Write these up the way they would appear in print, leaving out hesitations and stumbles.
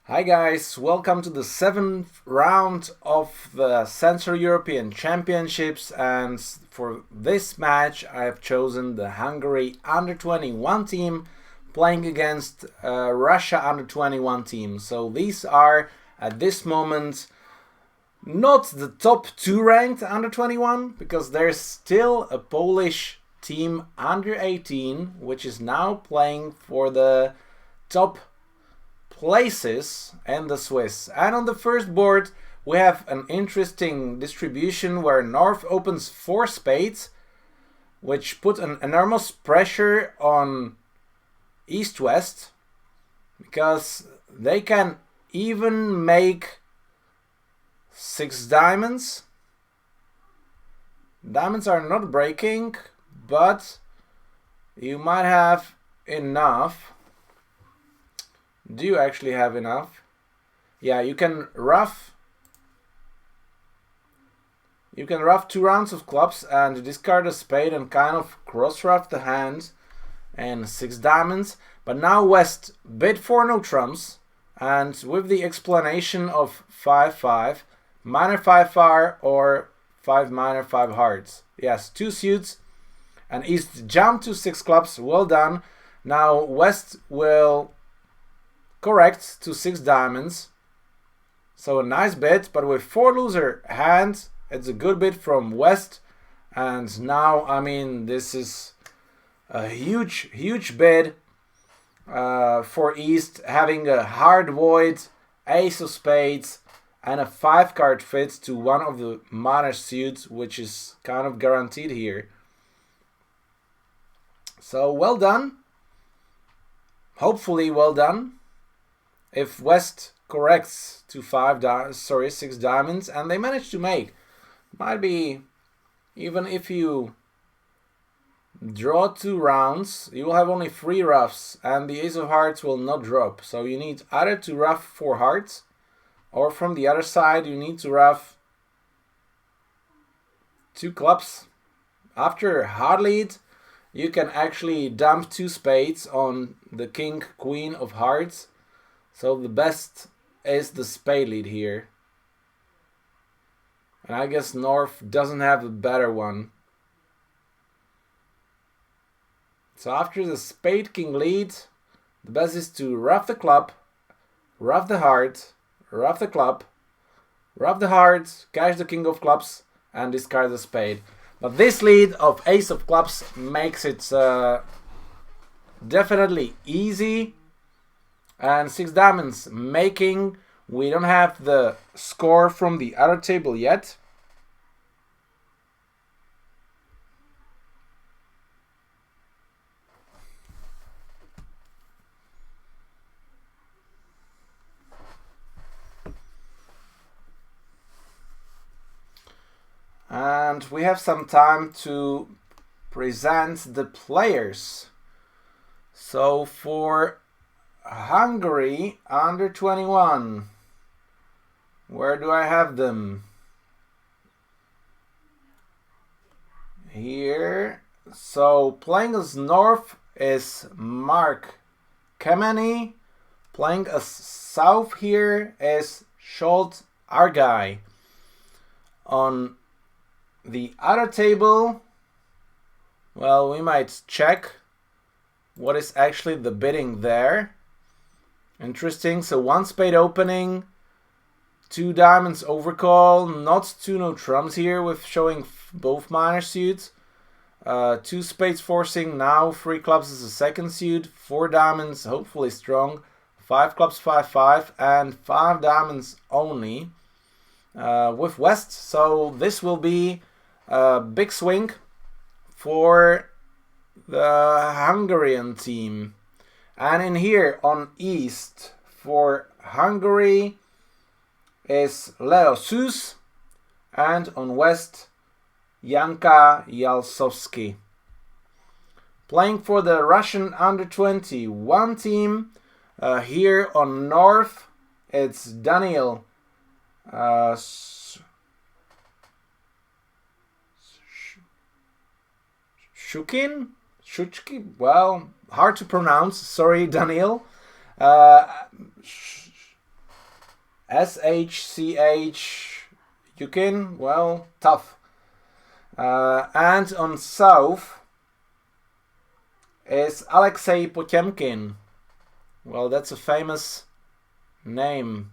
Hi guys, welcome to the 7th round of the Central European Championships, and for this match I have chosen the Hungary U21 team playing against Russia U21 team. So these are at this moment not the top 2 ranked under-21 because there's still a Polish team under-18 which is now playing for the top places and the Swiss. And on the first board we have an interesting distribution where North opens 4 spades, which put an enormous pressure on East-West because they can even make 6 diamonds. Diamonds are not breaking, but you might have enough. Do you actually have enough? Yeah, you can rough 2 rounds of clubs and discard a spade and kind of cross rough the hand and 6 diamonds. But now West bid for no trumps, and with the explanation of 5-5, minor 5-far or 5 minor 5 hearts. Yes, 2 suits, and East jumped to 6 clubs. Well done. Now West will correct to 6 diamonds. So a nice bid, but with 4 loser hands, it's a good bid from West. And now, I mean, this is a huge bid for East, having a hard void, ace of spades, and a 5-card fit to one of the minor suits, which is kind of guaranteed here. So well done. Hopefully well done. If West corrects to 6 diamonds, and they manage to make, might be, even if you draw 2 rounds, you will have only 3 roughs, and the ace of hearts will not drop. So you need either to rough 4 hearts, or from the other side you need to rough 2 clubs. After hard lead, you can actually dump 2 spades on the king, queen of hearts. So the best is the spade lead here. And I guess North doesn't have a better one. So after the spade king lead, the best is to rough the club, rough the heart, rough the club, rough the heart, cash the king of clubs, and discard the spade. But this lead of ace of clubs makes it definitely easy. And 6 diamonds making. We don't have the score from the other table yet. And we have some time to present the players. So for Hungary under-21, where do I have them? Here. So playing as North is Mark Kemeny. Playing as South here is Scholt Argai. On the other table, well, we might check what is actually the bidding there. Interesting. So 1 spade opening, 2 diamonds overcall, not 2 no trumps here with showing both minor suits. 2 spades forcing, now 3 clubs is a second suit, 4 diamonds hopefully strong, 5 clubs 5-5, and 5 diamonds only with West. So this will be a big swing for the Hungarian team. And in here on East for Hungary is Leo Sus, and on West Janka Yalsovsky. Playing for the Russian under-21 team, here on North it's Daniel Shukin? Well, hard to pronounce. Sorry, Daniel. SHCH Yukin, well, tough. And on south is Alexei Potemkin. Well, that's a famous name.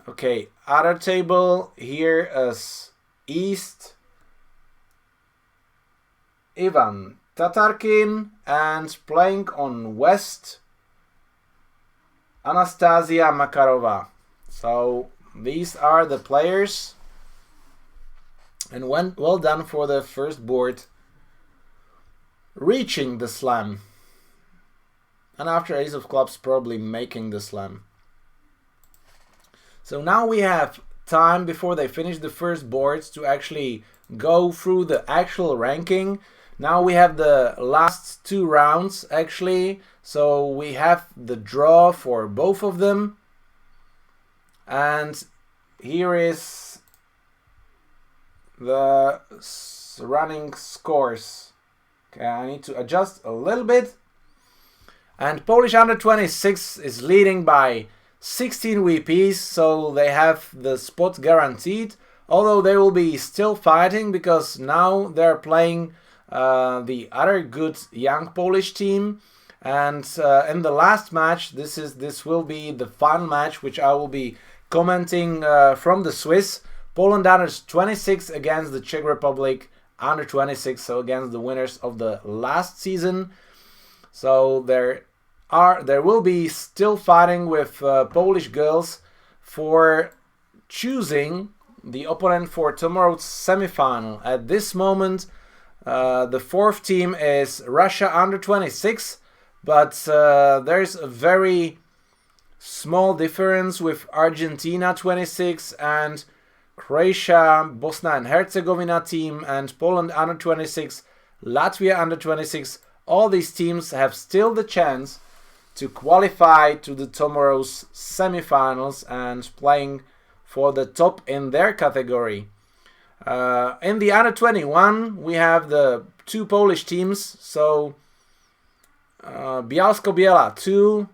Okay, other table here is east Ivan Tatarkin, and playing on west Anastasia Makarova. So these are the players, and well done for the first board reaching the slam, and after ace of clubs probably making the slam. So now we have time before they finish the first boards to actually go through the actual ranking. Now we have the last 2 rounds actually, so we have the draw for both of them, and here is the running scores. Okay, I need to adjust a little bit, and Polish under 26 is leading by 16 VPs, so they have the spot guaranteed, although they will be still fighting because now they're playing the other good young Polish team, and in the last match, this will be the final match which I will be commenting from the Swiss. Poland under 26 against the Czech Republic under 26, so against the winners of the last season. So there will be still fighting with Polish girls for choosing the opponent for tomorrow's semifinal. At this moment, the 4th team is Russia under 26, but there's a very small difference with Argentina 26 and Croatia, Bosnia and Herzegovina team, and Poland under 26, Latvia under 26. All these teams have still the chance to qualify to the tomorrow's semifinals and playing for the top in their category. In the under 21, we have the 2 Polish teams, so Bielsko-Biała 2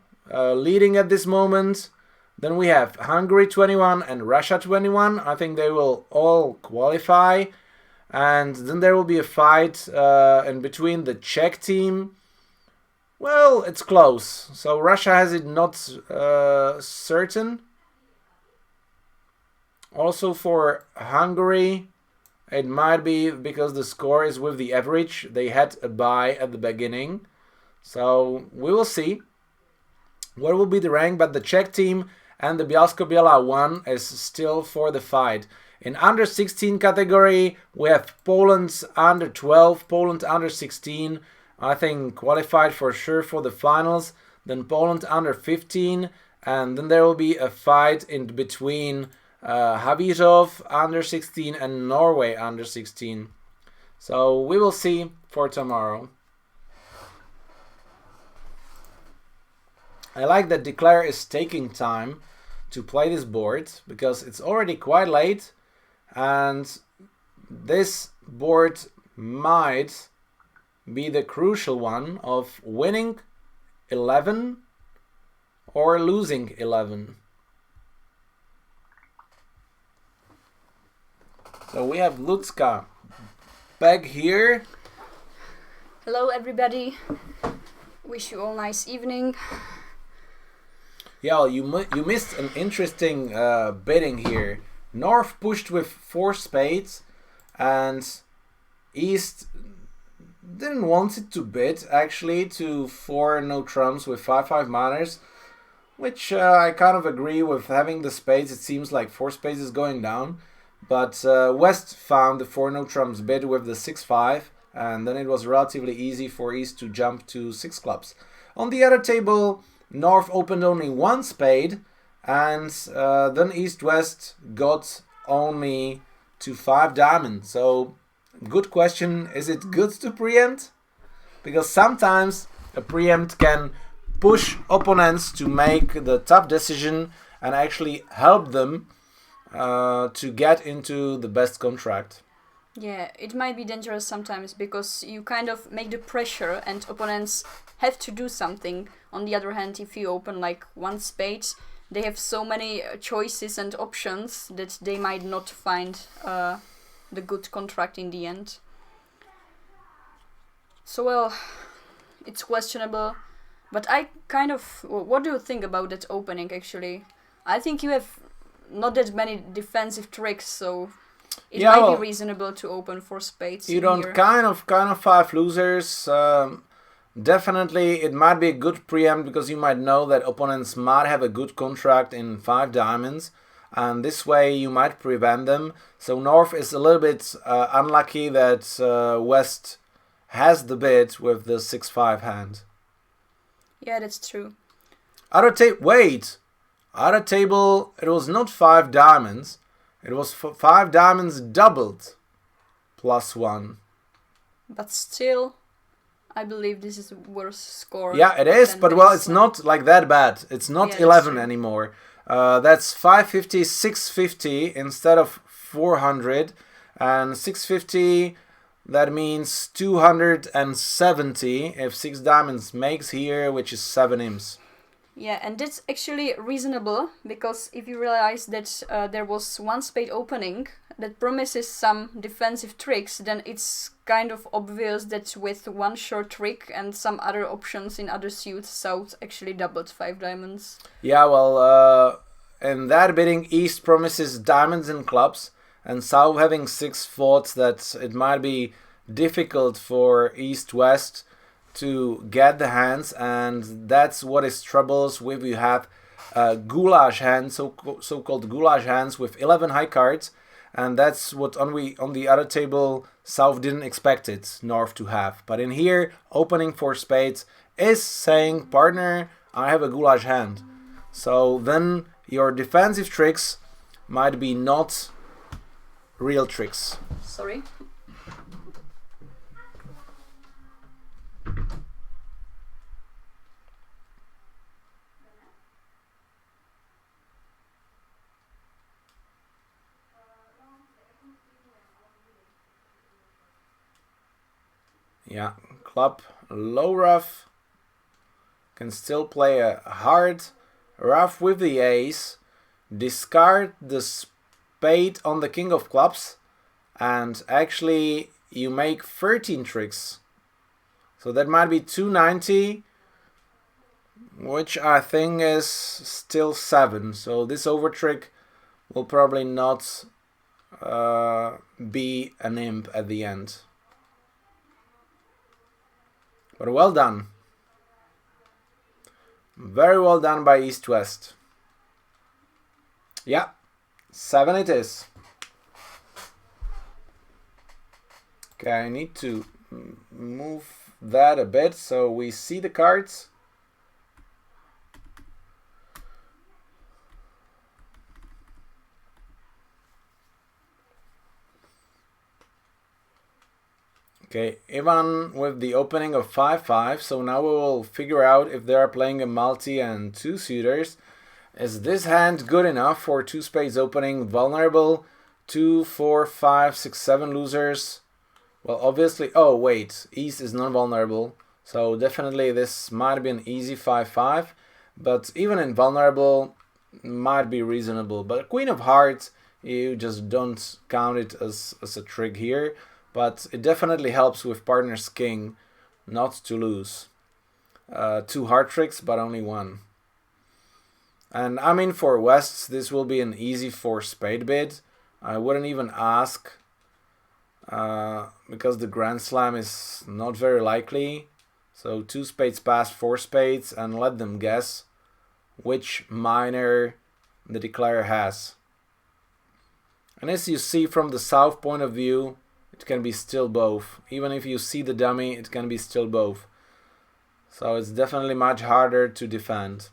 leading at this moment. Then we have Hungary 21 and Russia 21. I think they will all qualify. And then there will be a fight in between the Czech team. Well, it's close. So Russia has it not certain. Also for Hungary, it might be because the score is with the average. They had a bye at the beginning. So we will see what will be the rank. But the Czech team and the Bielsko-Biała one is still for the fight. In under 16 category, we have Poland under 12, Poland under 16, I think qualified for sure for the finals. Then Poland under 15, and then there will be a fight in between Havířov under 16 and Norway under 16. So we will see for tomorrow. I like that Declare is taking time to play this board because it's already quite late, and this board might be the crucial one of winning 11 or losing 11. So we have Lucka back here. Hello everybody. Wish you all nice evening. Yeah, you missed an interesting bidding here. North pushed with 4 spades, and East didn't want it to bid actually to 4 no trumps with 5-5 manners, which I kind of agree with. Having the spades, it seems like 4 spades is going down, but West found the 4 no trumps bid with the 6-5, and then it was relatively easy for East to jump to 6 clubs. On the other table, North opened only 1 spade, and then East-West got only to 5 diamonds. So, good question, is it good to preempt? Because sometimes a preempt can push opponents to make the tough decision and actually help them to get into the best contract. Yeah, it might be dangerous sometimes because you kind of make the pressure and opponents have to do something. On the other hand, if you open like 1 spade, they have so many choices and options that they might not find the good contract in the end. So well, it's questionable, but I kind of... What do you think about that opening, actually? I think you have not that many defensive tricks, so it might be reasonable to open for spades. You don't here. kind of 5 losers. Definitely, it might be a good preempt because you might know that opponents might have a good contract in 5 diamonds, and this way you might prevent them. So North is a little bit unlucky that West has the bid with the 6-5 hand. Yeah, that's true. Other table, it was not 5 diamonds. It was 5 diamonds doubled +1. But still, I believe this is a worse score. Yeah, it is, but well, it's not like that bad. It's not 11 anymore. That's 550, 650 instead of 400. And 650, that means 270 if 6 diamonds makes here, which is 7 imps. Yeah, and that's actually reasonable, because if you realize that there was 1 spade opening that promises some defensive tricks, then it's kind of obvious that with 1 short trick and some other options in other suits, South actually doubled 5 diamonds. Yeah, well, in that bidding, East promises diamonds and clubs, and South having 6 thoughts that it might be difficult for East-West to get the hands, and that's what is troubles with. You have goulash hands, so-called goulash hands with 11 high cards, and that's what on the other table South didn't expect it North to have. But in here, opening for spades is saying, partner, I have a goulash hand. So then your defensive tricks might be not real tricks. Sorry. Yeah, club low rough, can still play a hard rough with the ace, discard the spade on the king of clubs, and actually you make 13 tricks. So that might be 290, which I think is still 7. So this over trick will probably not be an imp at the end. But well done. Very well done by East-West. Yeah, 7 it is. Okay, I need to move that a bit so we see the cards. Okay, Ivan with the opening of 5-5, so now we will figure out if they are playing a multi and 2 suitors. Is this hand good enough for 2 spades opening, vulnerable, 2, 4, 5, 6, 7 losers? Well, obviously, oh wait, East is non-vulnerable, so definitely this might be an easy 5-5, but even invulnerable might be reasonable. But Queen of Hearts, you just don't count it as a trick here. But it definitely helps with partner's king not to lose. 2 hard tricks, but only 1. And I mean, for Wests, this will be an easy 4 spade bid. I wouldn't even ask, because the Grand Slam is not very likely. So 2 spades past 4 spades, and let them guess which minor the declarer has. And as you see from the South point of view, it can be still both. Even if you see the dummy, it can be still both. So it's definitely much harder to defend.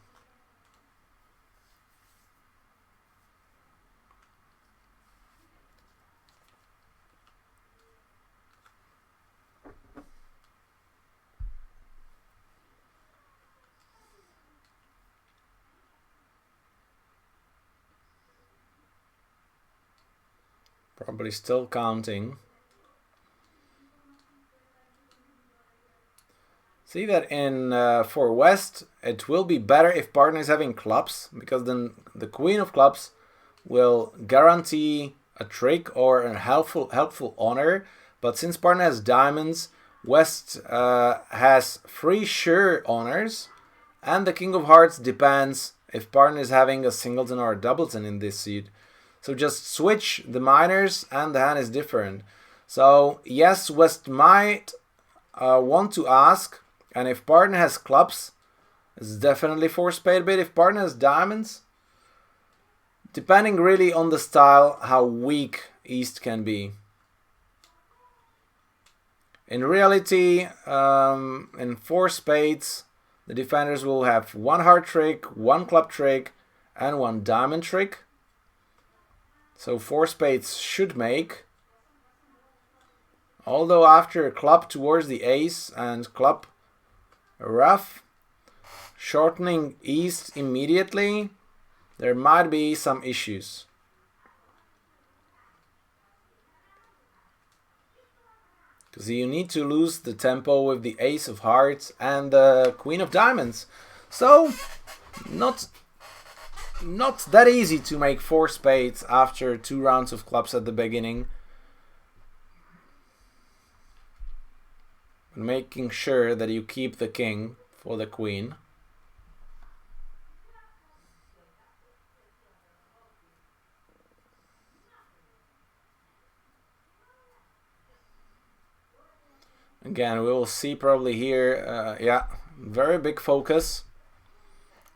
Probably still counting. See that in for West, it will be better if partner is having clubs, because then the Queen of Clubs will guarantee a trick or a helpful honor. But since partner has diamonds, West has 3 sure honors, and the King of Hearts depends if partner is having a singleton or a doubleton in this suit. So just switch the minors and the hand is different. So yes, West might want to ask, and if partner has clubs, it's definitely 4 spade bait. If partner has diamonds, depending really on the style, how weak East can be. In reality, in 4 spades, the defenders will have 1 heart trick, 1 club trick, and 1 diamond trick. So 4 spades should make. Although after a club towards the ace and club rough, shortening East immediately, there might be some issues. Because you need to lose the tempo with the ace of hearts and the queen of diamonds. So, not that easy to make 4 spades after 2 rounds of clubs at the beginning. Making sure that you keep the king for the queen. Again, we will see probably here, yeah, very big focus.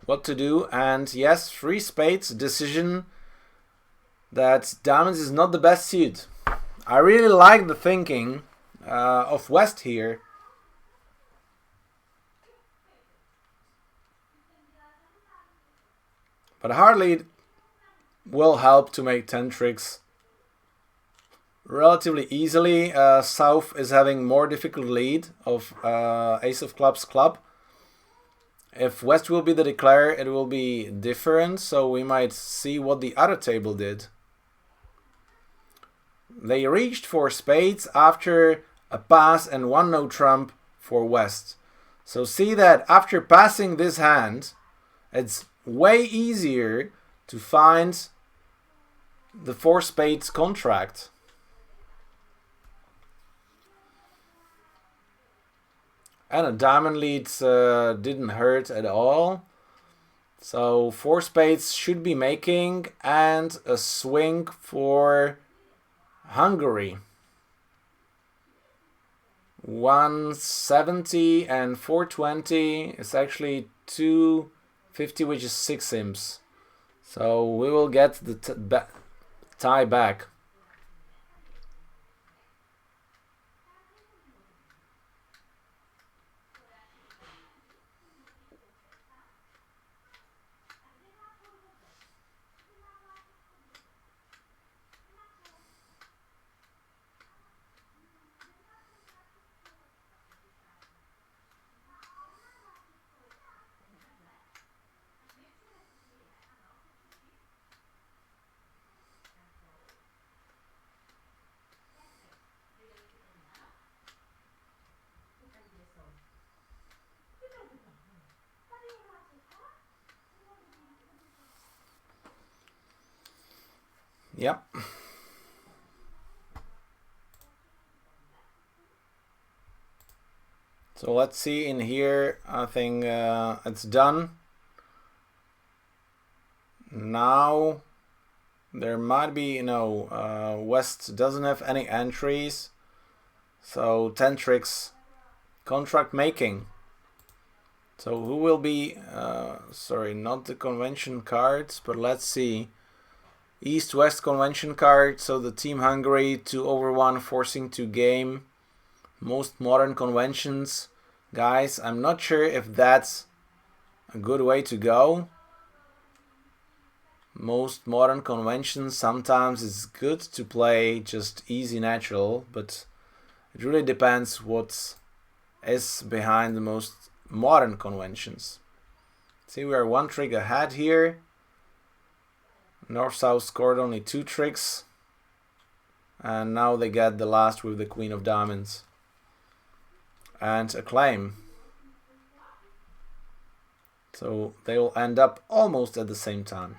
What to do, and yes, 3 spades, decision that diamonds is not the best suit. I really like the thinking of West here. But hardly will help to make 10 tricks relatively easily. South is having more difficult lead of ace of clubs club. If West will be the declarer, it will be different, so we might see what the other table did. They reached for spades after a pass and 1 no trump for West. So see that after passing this hand, it's way easier to find the 4 spades contract. And a diamond lead didn't hurt at all. So 4 spades should be making, and a swing for Hungary. 170 and 420 is actually 250, which is 6 imps. So we will get the tie back. Yep. So let's see in here. I think it's done. Now there might be, West doesn't have any entries. So 10 tricks contract making. So who will be, sorry, not the convention cards, but let's see. East-West convention card, so the Team Hungary 2/1 forcing to game. Most modern conventions. Guys, I'm not sure if that's a good way to go. Most modern conventions, sometimes it's good to play just easy natural, but it really depends what is behind the most modern conventions. See, we are 1 trick ahead here. North-South scored only 2 tricks, and now they get the last with the Queen of Diamonds and a claim. So they will end up almost at the same time.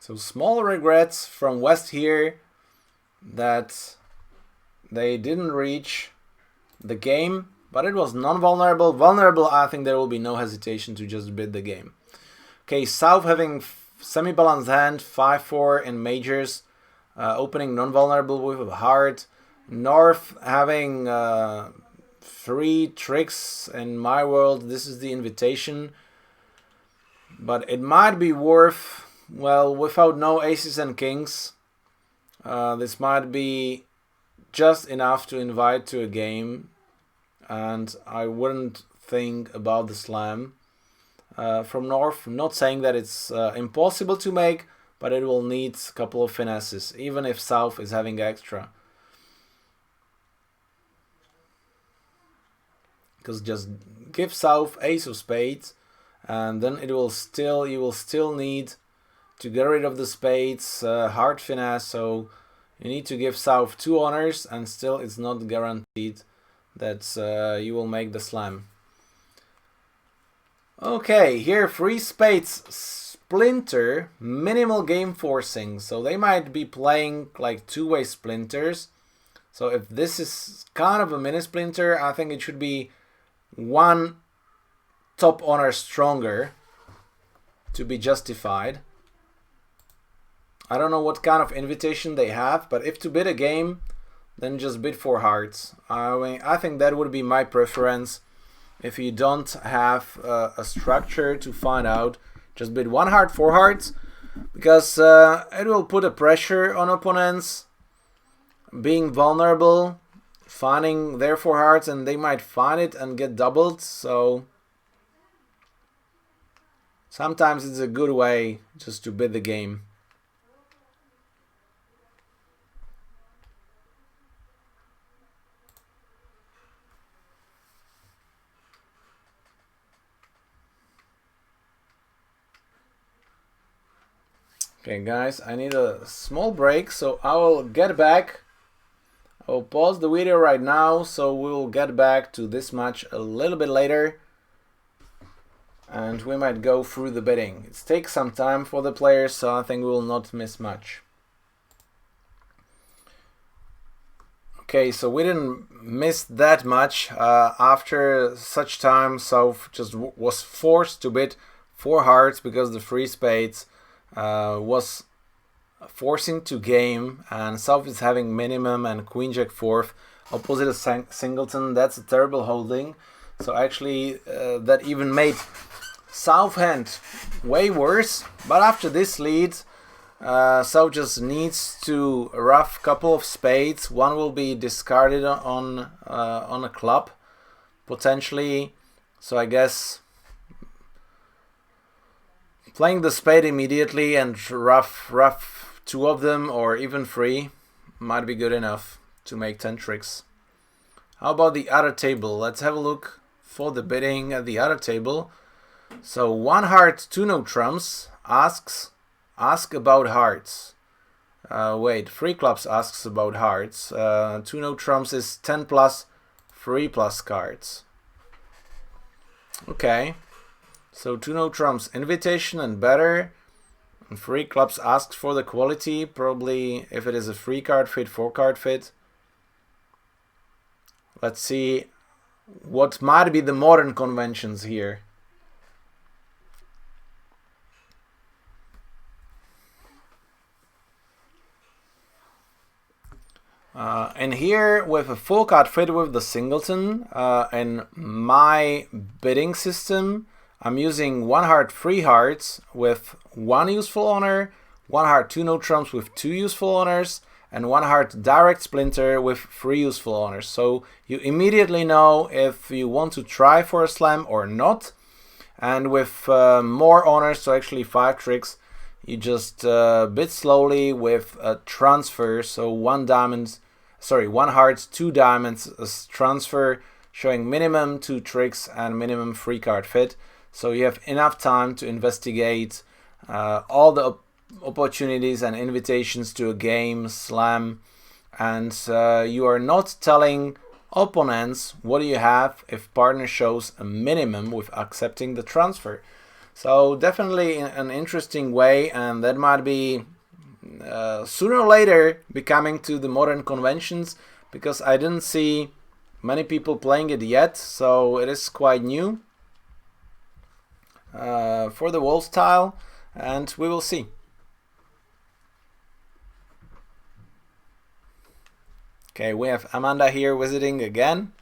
So small regrets from West here that they didn't reach the game, but it was non-vulnerable. Vulnerable, I think there will be no hesitation to just bid the game. Okay, South having semi-balanced hand, 5-4 in majors, opening non-vulnerable with a heart. North having 3 tricks in my world. This is the invitation, but it might be worth, well, without no aces and kings, this might be just enough to invite to a game, and I wouldn't think about the slam from North. I'm not saying that it's impossible to make, but it will need a couple of finesses, even if South is having extra. Because just give South ace of spades, and then you will still need to get rid of the spades, hard finesse, so you need to give South 2 honors, and still it's not guaranteed that you will make the slam. Okay, here 3 spades splinter, minimal game forcing, so they might be playing like two-way splinters. So if this is kind of a mini splinter, I think it should be 1 top honor stronger to be justified. I don't know what kind of invitation they have, but if to bid a game, then just bid 4 hearts. I think that would be my preference. If you don't have a structure to find out, just bid 1 heart, 4 hearts, because it will put a pressure on opponents being vulnerable, finding their 4 hearts, and they might find it and get doubled. So sometimes it's a good way just to bid the game. Okay guys, I need a small break, so I will get back. I'll pause the video right now, so we'll get back to this match a little bit later, and we might go through the bidding. It takes some time for the players, so I think we will not miss much. Okay, so we didn't miss that much. After such time, South just was forced to bid 4 hearts because the 3 spades was forcing to game, and South is having minimum and Queen Jack 4th opposite a singleton. That's a terrible holding. So actually that even made South hand way worse. But after this lead, South just needs to rough couple of spades. One will be discarded on a club potentially. So I guess playing the spade immediately and rough 2 of them, or even 3, might be good enough to make 10 tricks. How about the other table? Let's have a look for the bidding at the other table. So 1 heart, 2 no trumps ask about hearts. Wait, 3 clubs asks about hearts. 2 no trumps is 10 plus 3 plus cards. Okay. So 2 no trumps invitation and better, and 3 clubs asks for the quality, probably if it is a 3 card fit, 4 card fit. Let's see what might be the modern conventions here. And here with a full card fit with the singleton, in my bidding system, I'm using 1 heart, 3 hearts with 1 useful honor, 1 heart, 2 no trumps with 2 useful honors, and 1 heart direct splinter with 3 useful honors. So you immediately know if you want to try for a slam or not. And with more honors, so actually 5 tricks, you just bid slowly with a transfer. So 1 heart, 2 diamonds transfer, showing minimum 2 tricks and minimum 3 card fit. So you have enough time to investigate all the opportunities and invitations to a game, slam, and you are not telling opponents what do you have if partner shows a minimum with accepting the transfer. So definitely an interesting way, and that might be sooner or later becoming to the modern conventions, because I didn't see many people playing it yet, so it is quite new for the wall style, and we will see. Okay, we have Amanda here visiting again.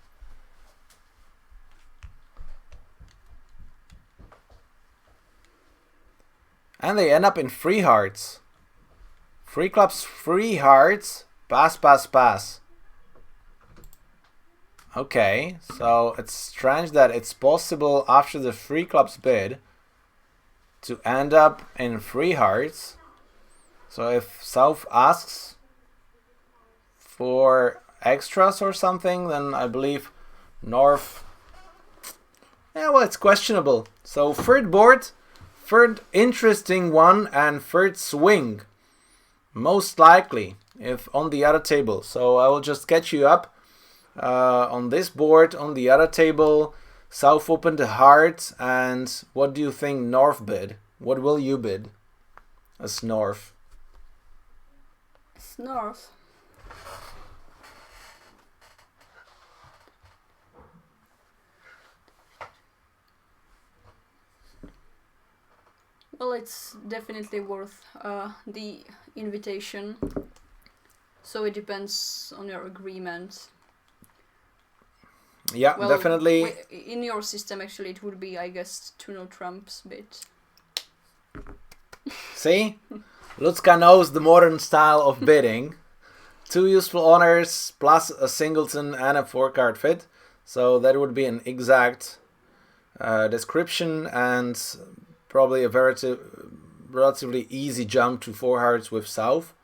And they end up in free hearts. Free clubs, free hearts, pass, pass, pass. Okay, so it's strange that it's possible after the free clubs bid to end up in free hearts. So if South asks for extras or something, then I believe North... Yeah, well, it's questionable. So third board, third interesting one, and third swing. Most likely, if on the other table. So I will just catch you up. On this board, on the other table, South opened the heart, and what do you think North bid? What will you bid as North? It's North. Well, it's definitely worth the invitation. So it depends on your agreement. Yeah, well, definitely. In your system, actually, it would be, I guess, to no Trump's bit. See? Lucka knows the modern style of bidding. 2 useful honors plus a singleton and a 4-card fit. So that would be an exact description, and probably a relatively easy jump to 4 hearts with South,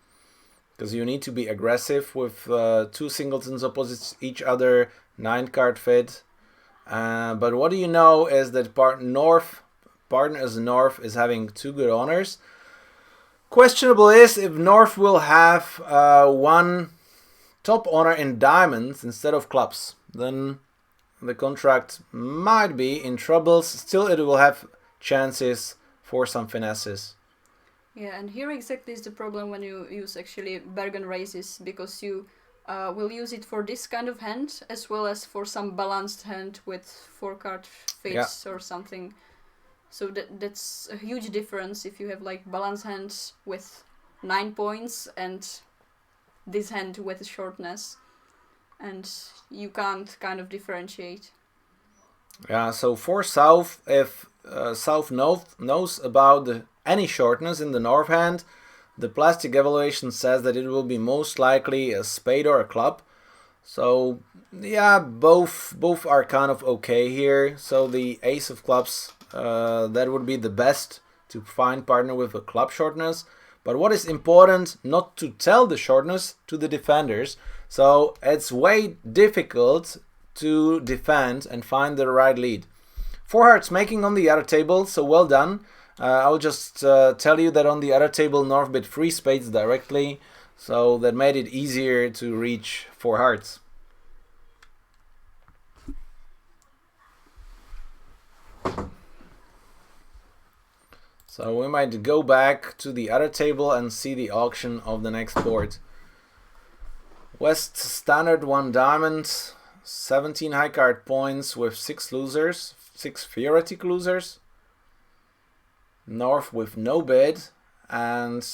because you need to be aggressive with 2 singletons opposite each other, 9-card fit. But what do you know is that partner as North is having 2 good honors. Questionable is if North will have 1 top honor in diamonds instead of clubs. Then the contract might be in troubles. Still, it will have chances for some finesses. Yeah, and here exactly is the problem when you use actually bargain raises, because you will use it for this kind of hand as well as for some balanced hand with 4-card fits or something. So that's a huge difference if you have like balanced hands with 9 points and this hand with shortness, and you can't kind of differentiate. Yeah, so for South, if South knows about any shortness in the North hand, the plastic evaluation says that it will be most likely a spade or a club. So yeah, both are kind of okay here. So the ace of clubs, that would be the best to find partner with a club shortness. But what is important, not to tell the shortness to the defenders. So it's way difficult to defend and find the right lead. 4 hearts making on the other table, so well done. I'll just tell you that on the other table North bid 3 spades directly, so that made it easier to reach 4 hearts. So we might go back to the other table and see the auction of the next board. West standard 1 diamond, 17 high card points with 6 losers, 6 theoretic losers. North with no bid, and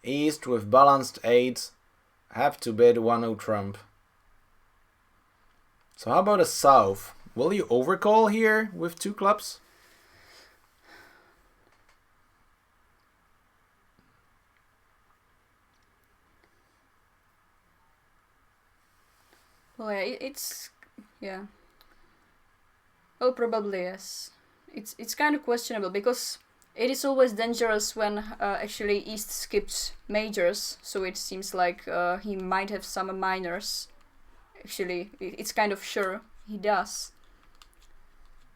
East with balanced 8 have to bid 1-0 trump. So how about a South? Will you overcall here with 2 clubs? Well, yeah. Well, probably yes. It's kind of questionable, because it is always dangerous when actually East skips majors, so it seems like he might have some minors. Actually, it's kind of sure he does.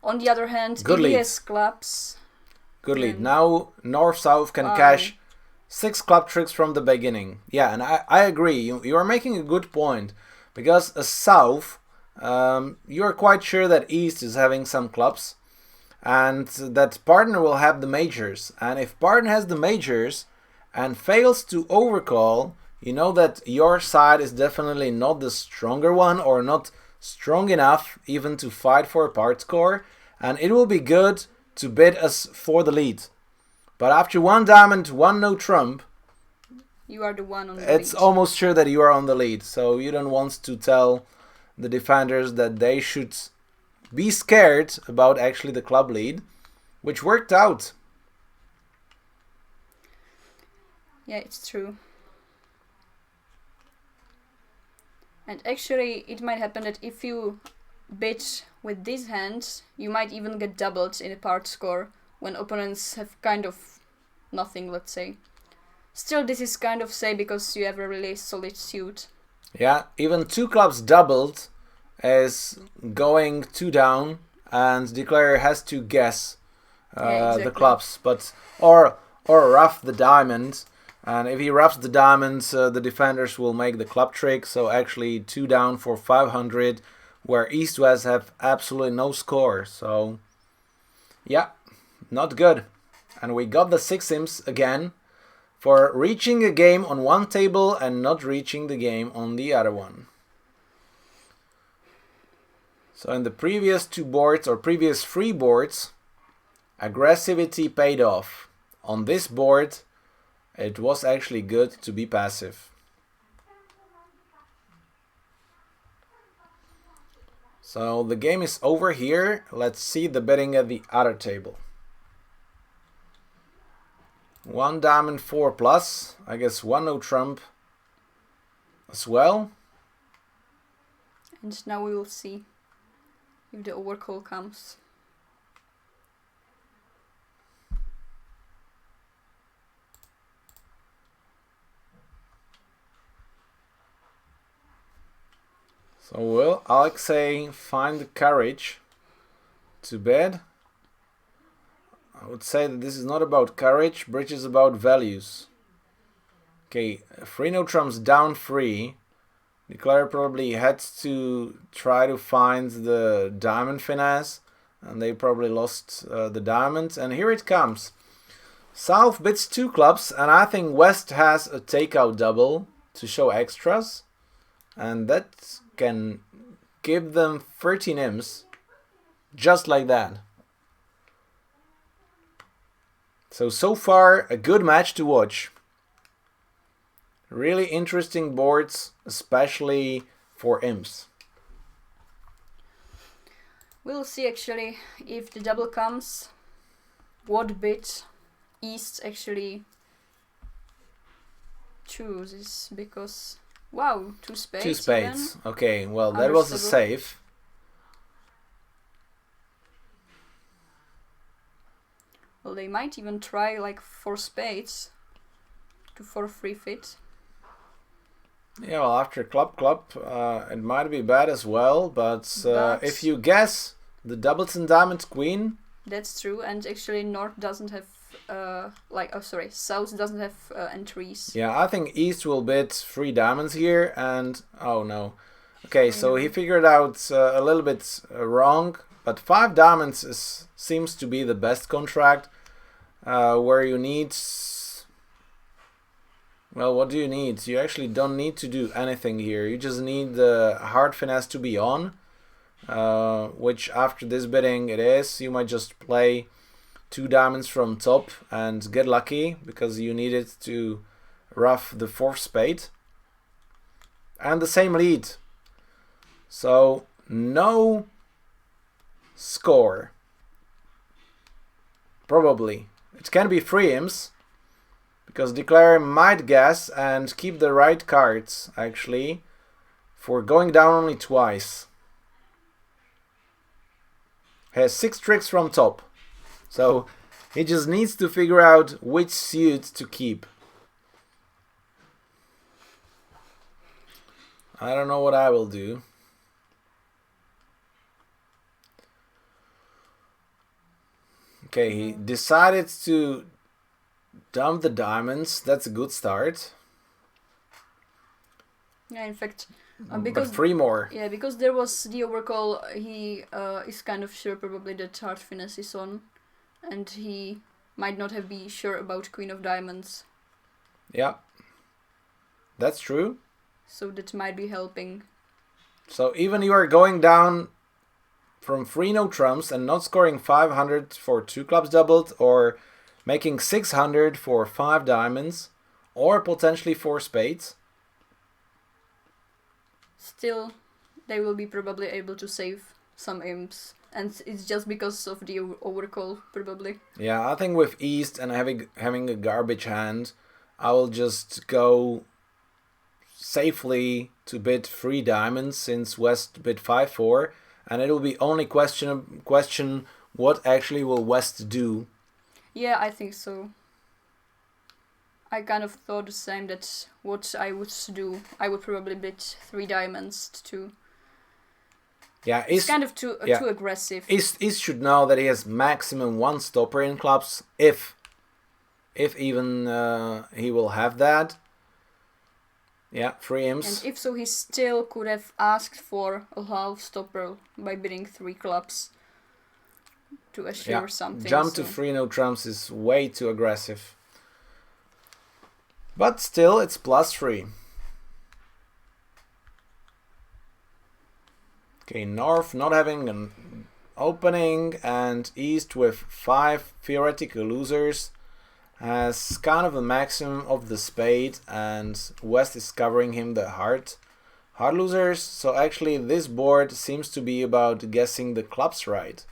On the other hand, Good if lead. he has clubs... Good lead. Now North-South can cash 6 club tricks from the beginning. Yeah, and I agree. You are making a good point. Because a south, you are quite sure that east is having some clubs. And that partner will have the majors. And if partner has the majors and fails to overcall, you know that your side is definitely not the stronger one or not strong enough even to fight for a part score. And it will be good to bid us for the lead. But after 1 diamond, 1 no trump, you are the one on the it's lead. almost sure that you are on the lead. So you don't want to tell the defenders that they should be scared about actually the club lead, which worked out. Yeah, it's true. And actually, it might happen that if you bid with these hands, you might even get doubled in a part score when opponents have kind of nothing, let's say. Still, this is kind of safe because you have a really solid suit. Yeah, even 2 clubs doubled is going 2 down, and declarer has to guess Exactly. the clubs, but or rough the diamond. And if he roughs the diamonds, the defenders will make the club trick. So actually 2 down for 500, where East-West have absolutely no score. So yeah, not good. And we got the 6 imps again for reaching a game on one table and not reaching the game on the other one. So in the previous 2 boards or previous 3 boards, aggressivity paid off. On this board, it was actually good to be passive. So the game is over here. Let's see the betting at the other table. 1 diamond 4 plus. I guess 1 no trump as well. And now we will see if the overcall comes. So will Alexei find the courage to bet? I would say that this is not about courage, bridge is about values. Okay, 3 no trumps down 3. Declare probably had to try to find the diamond finesse, and they probably lost the diamond. And here it comes. South bids 2 clubs, and I think West has a takeout double to show extras. And that can give them 13 imps, just like that. So far, a good match to watch. Really interesting boards, especially for imps. We'll see actually if the double comes, what bit East actually chooses, because wow, 2 spades. 2 spades. Even. Okay, well that was a save. Well, they might even try like 4 spades to 4-3 fit. Yeah, well, after club, it might be bad as well, but if you guess the doubles and diamonds queen... That's true, and actually North doesn't have, South doesn't have entries. Yeah, I think East will bid 3 diamonds here, and... oh no. Okay, so he figured out a little bit wrong, but 5 diamonds seems to be the best contract, where you need... Well, what do you need? You actually don't need to do anything here. You just need the hard finesse to be on, which after this bidding it is. You might just play 2 diamonds from top and get lucky because you need it to rough the 4th spade. And the same lead. So no score. Probably. It can be 3 imps. Because declarer might guess and keep the right cards, actually, for going down only twice. Has 6 tricks from top. So he just needs to figure out which suit to keep. I don't know what I will do. Okay, he decided to dump the diamonds. That's a good start. Yeah, in fact, But because 3 more. yeah, because there was the overcall, he is kind of sure probably that Heart Finesse is on, and he might not have been sure about Queen of Diamonds. Yeah, that's true. So that might be helping. So even you are going down from 3 no trumps and not scoring 500 for 2 clubs doubled, or making 600 for 5 diamonds, or potentially 4 spades. Still, they will be probably able to save some imps, and it's just because of the overcall, probably. Yeah, I think with East and having a garbage hand, I will just go safely to bid 3 diamonds, since West bid 5-4, and it'll be only question what actually will West do. Yeah, I think so. I kind of thought the same, that what I would do, I would probably bid 3 diamonds too. Yeah, it's kind of too aggressive. East should know that he has maximum 1 stopper in clubs, if even he will have that. Yeah, 3 imps. And if so, he still could have asked for a half stopper by bidding 3 clubs to assure something. Jump to 3 no trumps is way too aggressive. But still, it's +3. Okay, North not having an opening, and East with 5 theoretical losers has kind of a maximum of the spade, and West is covering him the hard losers. So actually this board seems to be about guessing the clubs right.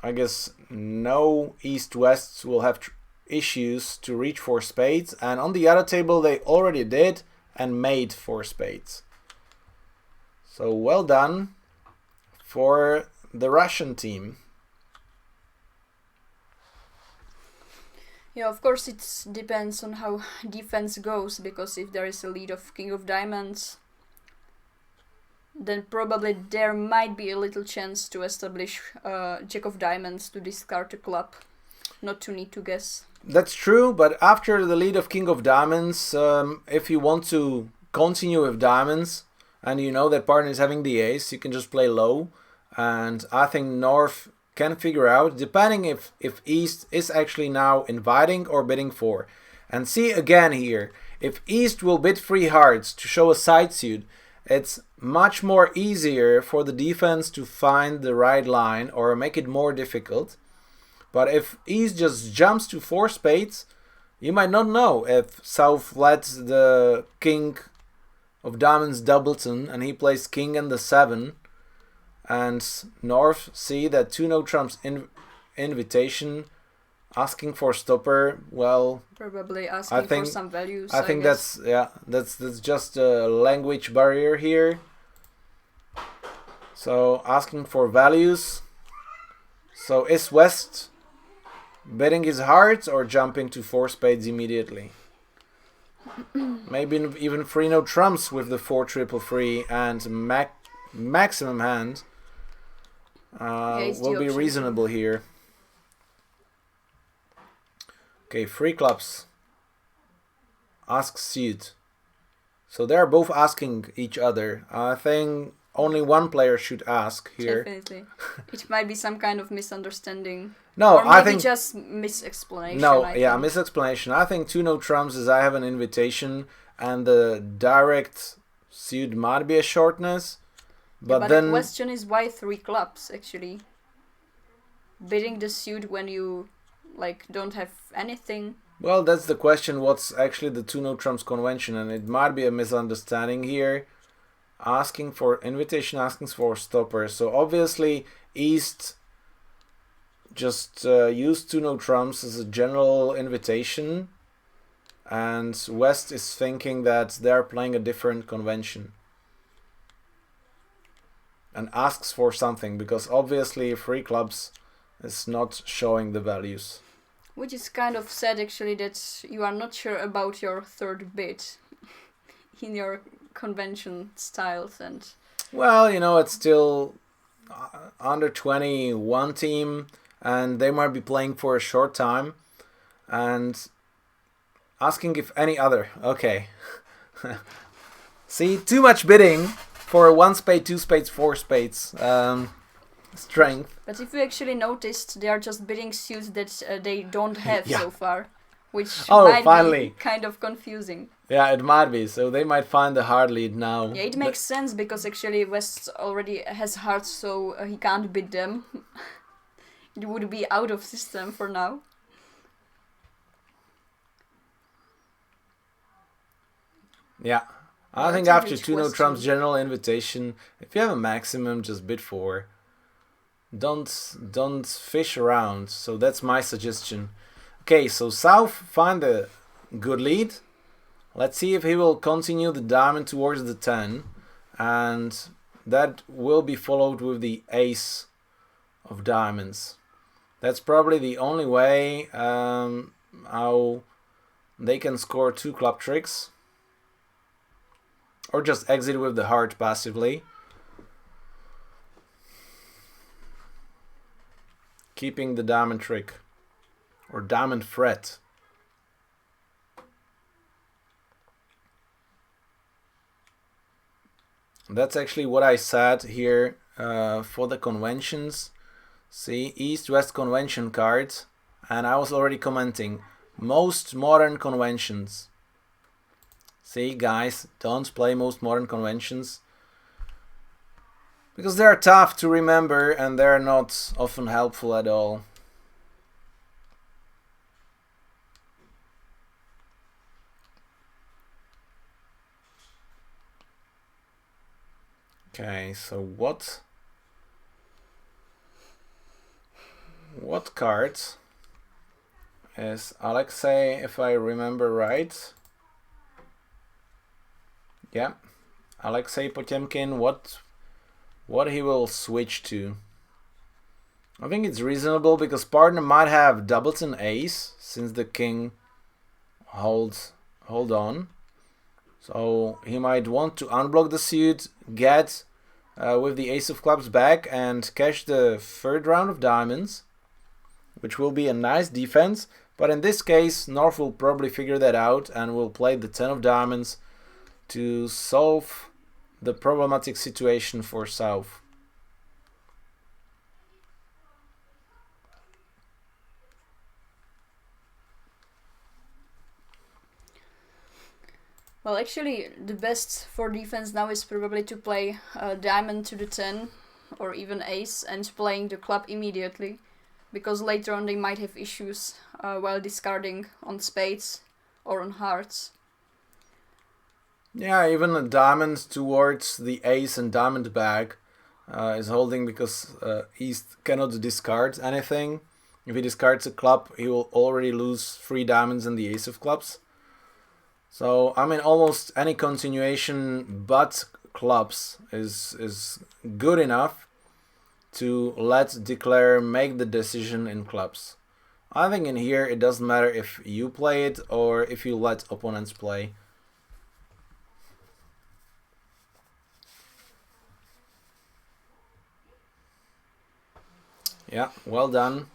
I guess no East-Wests will have issues to reach 4 spades, and on the other table they already did and made 4 spades. So well done for the Russian team. Yeah, of course it depends on how defense goes, because if there is a lead of King of Diamonds, then probably there might be a little chance to establish Jack of Diamonds to discard a club, not to need to guess. That's true, but after the lead of King of Diamonds, if you want to continue with diamonds and you know that partner is having the ace, you can just play low, and I think North can figure out, depending if East is actually now inviting or bidding 4. And see again here, if East will bid 3 hearts to show a side suit, it's much more easier for the defense to find the right line or make it more difficult. But if East just jumps to 4 spades, you might not know if South lets the King of Diamonds doubleton and he plays King and the 7, and North see that 2 no trumps invitation, asking for stopper. Well, probably asking for some values. I think that's just a language barrier here. So asking for values. So is West betting his heart or jumping to 4 spades immediately? Maybe even 3 no trumps with the 4 triple 3 and maximum hand will be reasonable here. Okay, 3 clubs. Ask suit. So they're both asking each other. I think only one player should ask here. Definitely. It might be some kind of misunderstanding. No, or maybe I think just misexplanation. No, misexplanation. I think 2 no trumps is I have an invitation, and the direct suit might be a shortness. But then the question is why 3 clubs actually? Bidding the suit when you don't have anything. Well, that's the question. What's actually the 2 no trumps convention? And it might be a misunderstanding here. Asking for invitation, asking for stopper. So obviously East just used 2 no trumps as a general invitation, and West is thinking that they're playing a different convention and asks for something, because obviously 3 clubs is not showing the values. Which is kind of sad actually, that you are not sure about your third bid in your convention styles. And well, it's still under 21 team, and they might be playing for a short time and asking if any other. Okay. See, too much bidding for 1 spade, 2 spades, 4 spades. Strength. But if you actually noticed, they are just bidding suits that they don't have so far, which might be kind of confusing. Yeah, it might be. So they might find the hard lead now. Yeah, it makes sense because actually West already has hearts, so he can't bid them. It would be out of system for now. Yeah. I think after 2-0 trumps general invitation, if you have a maximum, just bid 4. Don't fish around. So that's my suggestion. Okay, so South find a good lead. Let's see if he will continue the diamond towards the 10. And that will be followed with the ace of diamonds. That's probably the only way how they can score 2 club tricks. Or just exit with the heart passively. Keeping the diamond trick. Or diamond threat. That's actually what I said here for the conventions. See, East-West convention cards. And I was already commenting. Most modern conventions. See, guys, don't play most modern conventions. Because they're tough to remember and they're not often helpful at all. Okay, so what card is Alexei, if I remember right? Yeah, Alexei Potemkin, what he will switch to? I think it's reasonable because partner might have doubles and ace since the king hold on. So he might want to unblock the suit, get with the ace of clubs back and cash the 3rd round of diamonds, which will be a nice defense. But in this case, North will probably figure that out and will play the 10 of diamonds to solve the problematic situation for South. Well, actually, the best for defense now is probably to play diamond to the 10 or even ace and playing the club immediately, because later on they might have issues while discarding on spades or on hearts. Yeah, even a diamond towards the ace and diamond bag is holding because East cannot discard anything. If he discards a club, he will already lose 3 diamonds and the ace of clubs. So, I mean, almost any continuation but clubs is good enough to let declare make the decision in clubs. I think in here it doesn't matter if you play it or if you let opponents play. Yeah, well done.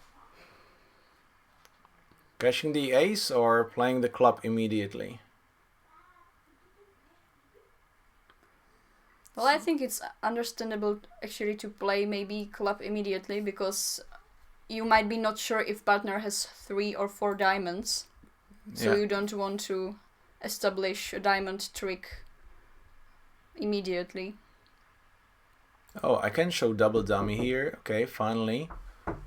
Cashing the ace or playing the club immediately? Well, I think it's understandable actually to play maybe club immediately because you might be not sure if partner has 3 or 4 diamonds. So you don't want to establish a diamond trick immediately. Oh, I can show double dummy here. Okay, finally.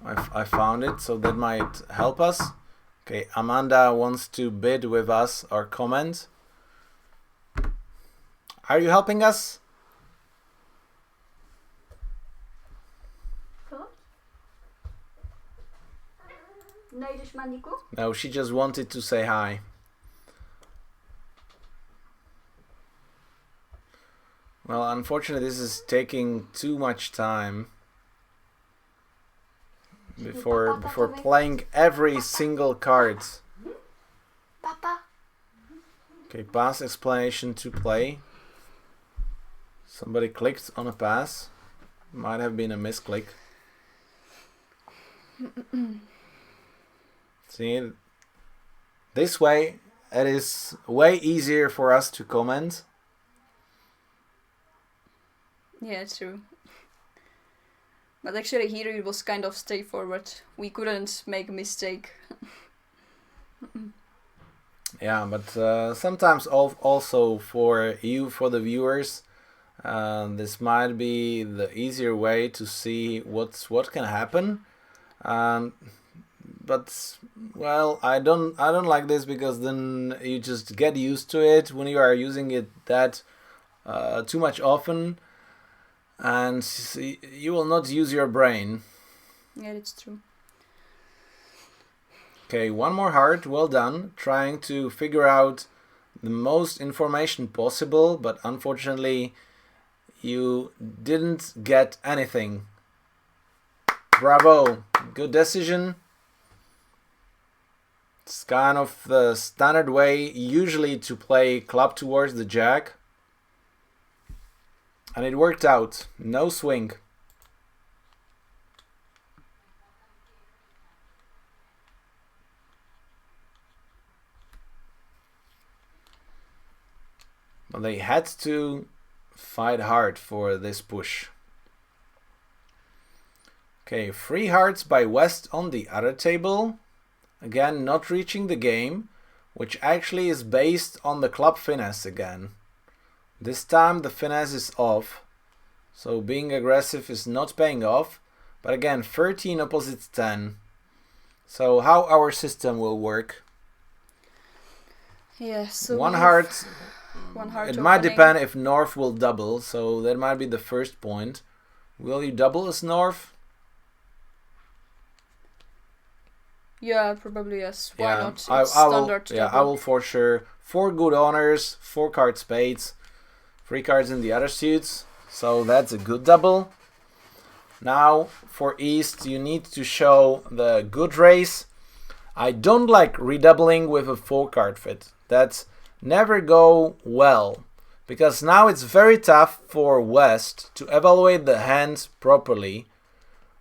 I found it, so that might help us. Okay, Amanda wants to bid with us or comment. Are you helping us? No, she just wanted to say hi. Well, unfortunately, this is taking too much time before playing every single card. Okay, pass explanation to play. Somebody clicked on a pass. Might have been a misclick. See, this way it is way easier for us to comment. Yeah, true. But actually here it was kind of straightforward. We couldn't make a mistake. Yeah, but sometimes also for you, for the viewers, this might be the easier way to see what can happen. But well, I don't like this, because then you just get used to it when you are using it that too much often, and you will not use your brain. Yeah, that's true. Okay, one more heart, well done, trying to figure out the most information possible, but unfortunately you didn't get anything. Bravo, good decision. It's kind of the standard way usually to play club towards the jack. And it worked out, no swing. But they had to fight hard for this push. Okay, 3 hearts by West on the other table. Again, not reaching the game, which actually is based on the club finesse again. This time the finesse is off, so being aggressive is not paying off. But again, 13 opposite 10. So how our system will work? Yeah, so one heart. One heart. It opening. might depend if North will double, so that might be the first point. Will you double as North? Yeah, probably yes. Why Yeah, not? It's I will. standard Yeah, double. I will for sure. 4 good honors, 4 card spades, 3 cards in the other suits. So that's a good double. Now for East, you need to show the good race. I don't like redoubling with a 4 card fit. That's never go well, because now it's very tough for West to evaluate the hand properly.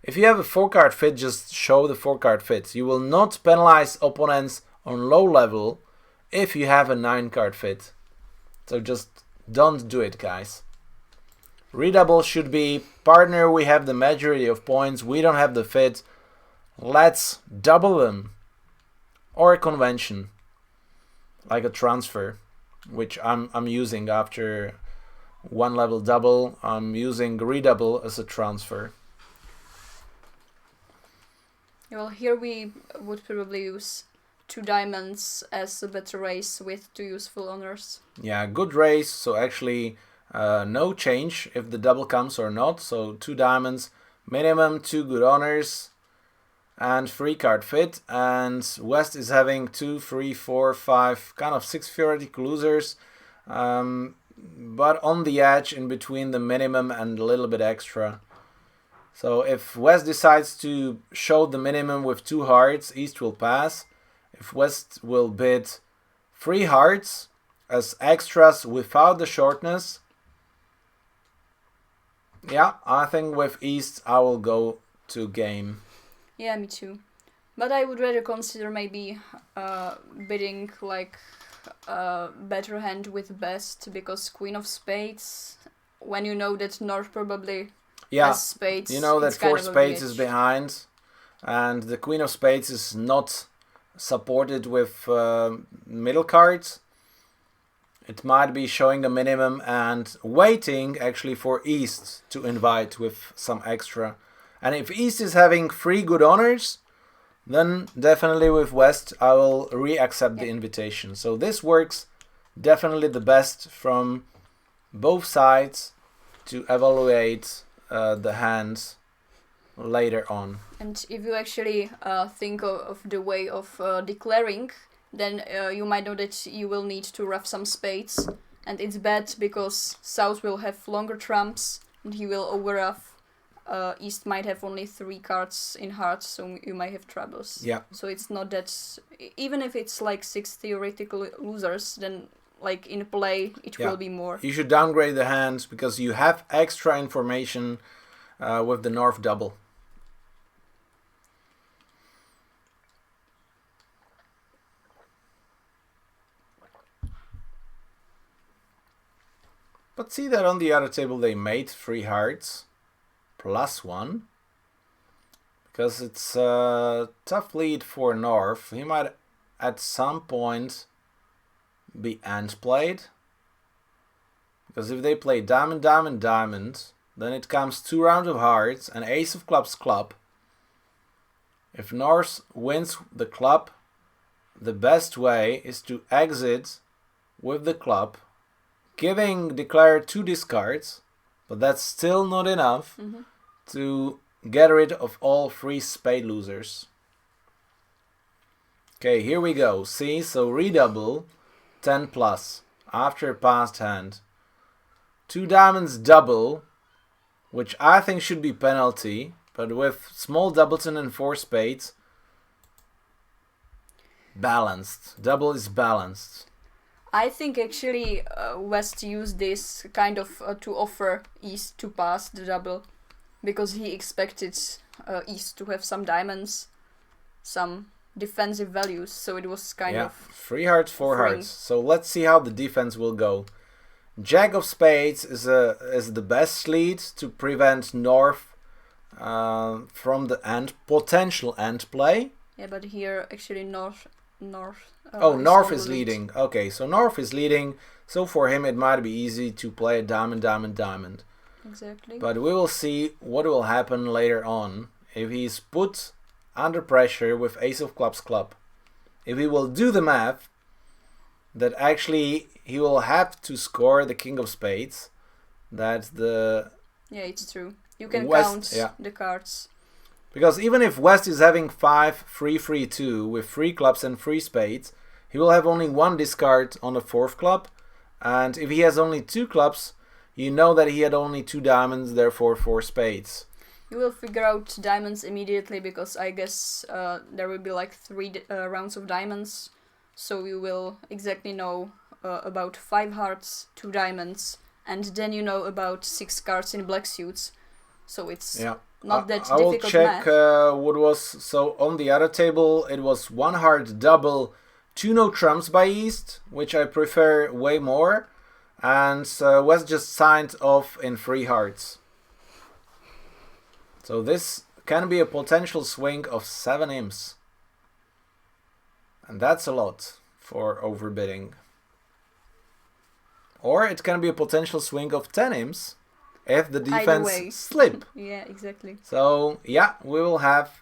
If you have a 4 card fit, just show the 4 card fit. You will not penalize opponents on low level if you have a 9 card fit. So just don't do it, guys. Redouble should be, partner, we have the majority of points, we don't have the fit, let's double them. Or a convention, like a transfer, which I'm using after 1 level double. I'm using redouble as a transfer. Well, here we would probably use 2 diamonds as a better race with 2 useful honors. Yeah, good race, so actually no change if the double comes or not. So 2 diamonds, minimum 2 good honors, and 3 card fit. And West is having 2, 3, 4, 5, kind of 6 theoretical losers, but on the edge in between the minimum and a little bit extra. So if West decides to show the minimum with 2 hearts, East will pass. If West will bid 3 hearts as extras without the shortness, yeah, I think with East I will go to game. Yeah, me too. But I would rather consider maybe bidding like a better hand with best, because Queen of Spades, when you know that North probably has spades, you know that it's kind 4 of a spades glitch. is behind, and the Queen of Spades is not supported with middle cards. It might be showing the minimum and waiting actually for East to invite with some extra. And if East is having 3 good honors, then definitely with West I will re-accept the invitation. So this works definitely the best from both sides to evaluate the hands later on. And if you actually think of the way of declaring, then you might know that you will need to rough some spades, and it's bad because South will have longer trumps and he will overruff. East might have only 3 cards in hearts, so you might have troubles. Yeah. So it's not that, even if it's like 6 theoretical losers, then like in play it will be more. You should downgrade the hands because you have extra information with the North double. But see that on the other table they made 3 hearts +1. Because it's a tough lead for North. He might at some point be end played. Because if they play diamond, diamond, diamond, then it comes 2 rounds of hearts and ace of clubs, club. If North wins the club, the best way is to exit with the club, giving declare 2 discards, but that's still not enough to get rid of all 3 spade losers. Okay, here we go. See, so redouble 10 plus after passed hand. 2 diamonds double, which I think should be penalty, but with small doubleton and 4 spades, balanced. Double is balanced. I think actually West used this kind of to offer East to pass the double, because he expected East to have some diamonds, some defensive values, so it was kind of 3 hearts, 4 hearts. So let's see how the defense will go. Jack of spades is the best lead to prevent North from the potential end play. Yeah, but here actually North. North is leading. Okay, so North is leading. So for him it might be easy to play a diamond, diamond, diamond. Exactly. But we will see what will happen later on if he's put under pressure with ace of clubs, club. If he will do the math, that actually he will have to score the king of spades. That's the... Yeah, it's true. You can West, count the cards. Because even if West is having 5-3-3-2 with 3 clubs and 3 spades, he will have only 1 discard on the 4th club. And if he has only 2 clubs, you know that he had only 2 diamonds, therefore 4 spades. You will figure out diamonds immediately, because I guess there will be like 3 rounds of diamonds. So you will exactly know about 5 hearts, 2 diamonds, and then you know about 6 cards in black suits. So it's not that difficult. I will check what was... So on the other table it was 1 heart double, 2 no trumps by East, which I prefer way more. And West just signed off in 3 hearts. So this can be a potential swing of 7 imps. And that's a lot for overbidding. Or it can be a potential swing of 10 imps if the defense slip. Yeah, exactly. So yeah, we will have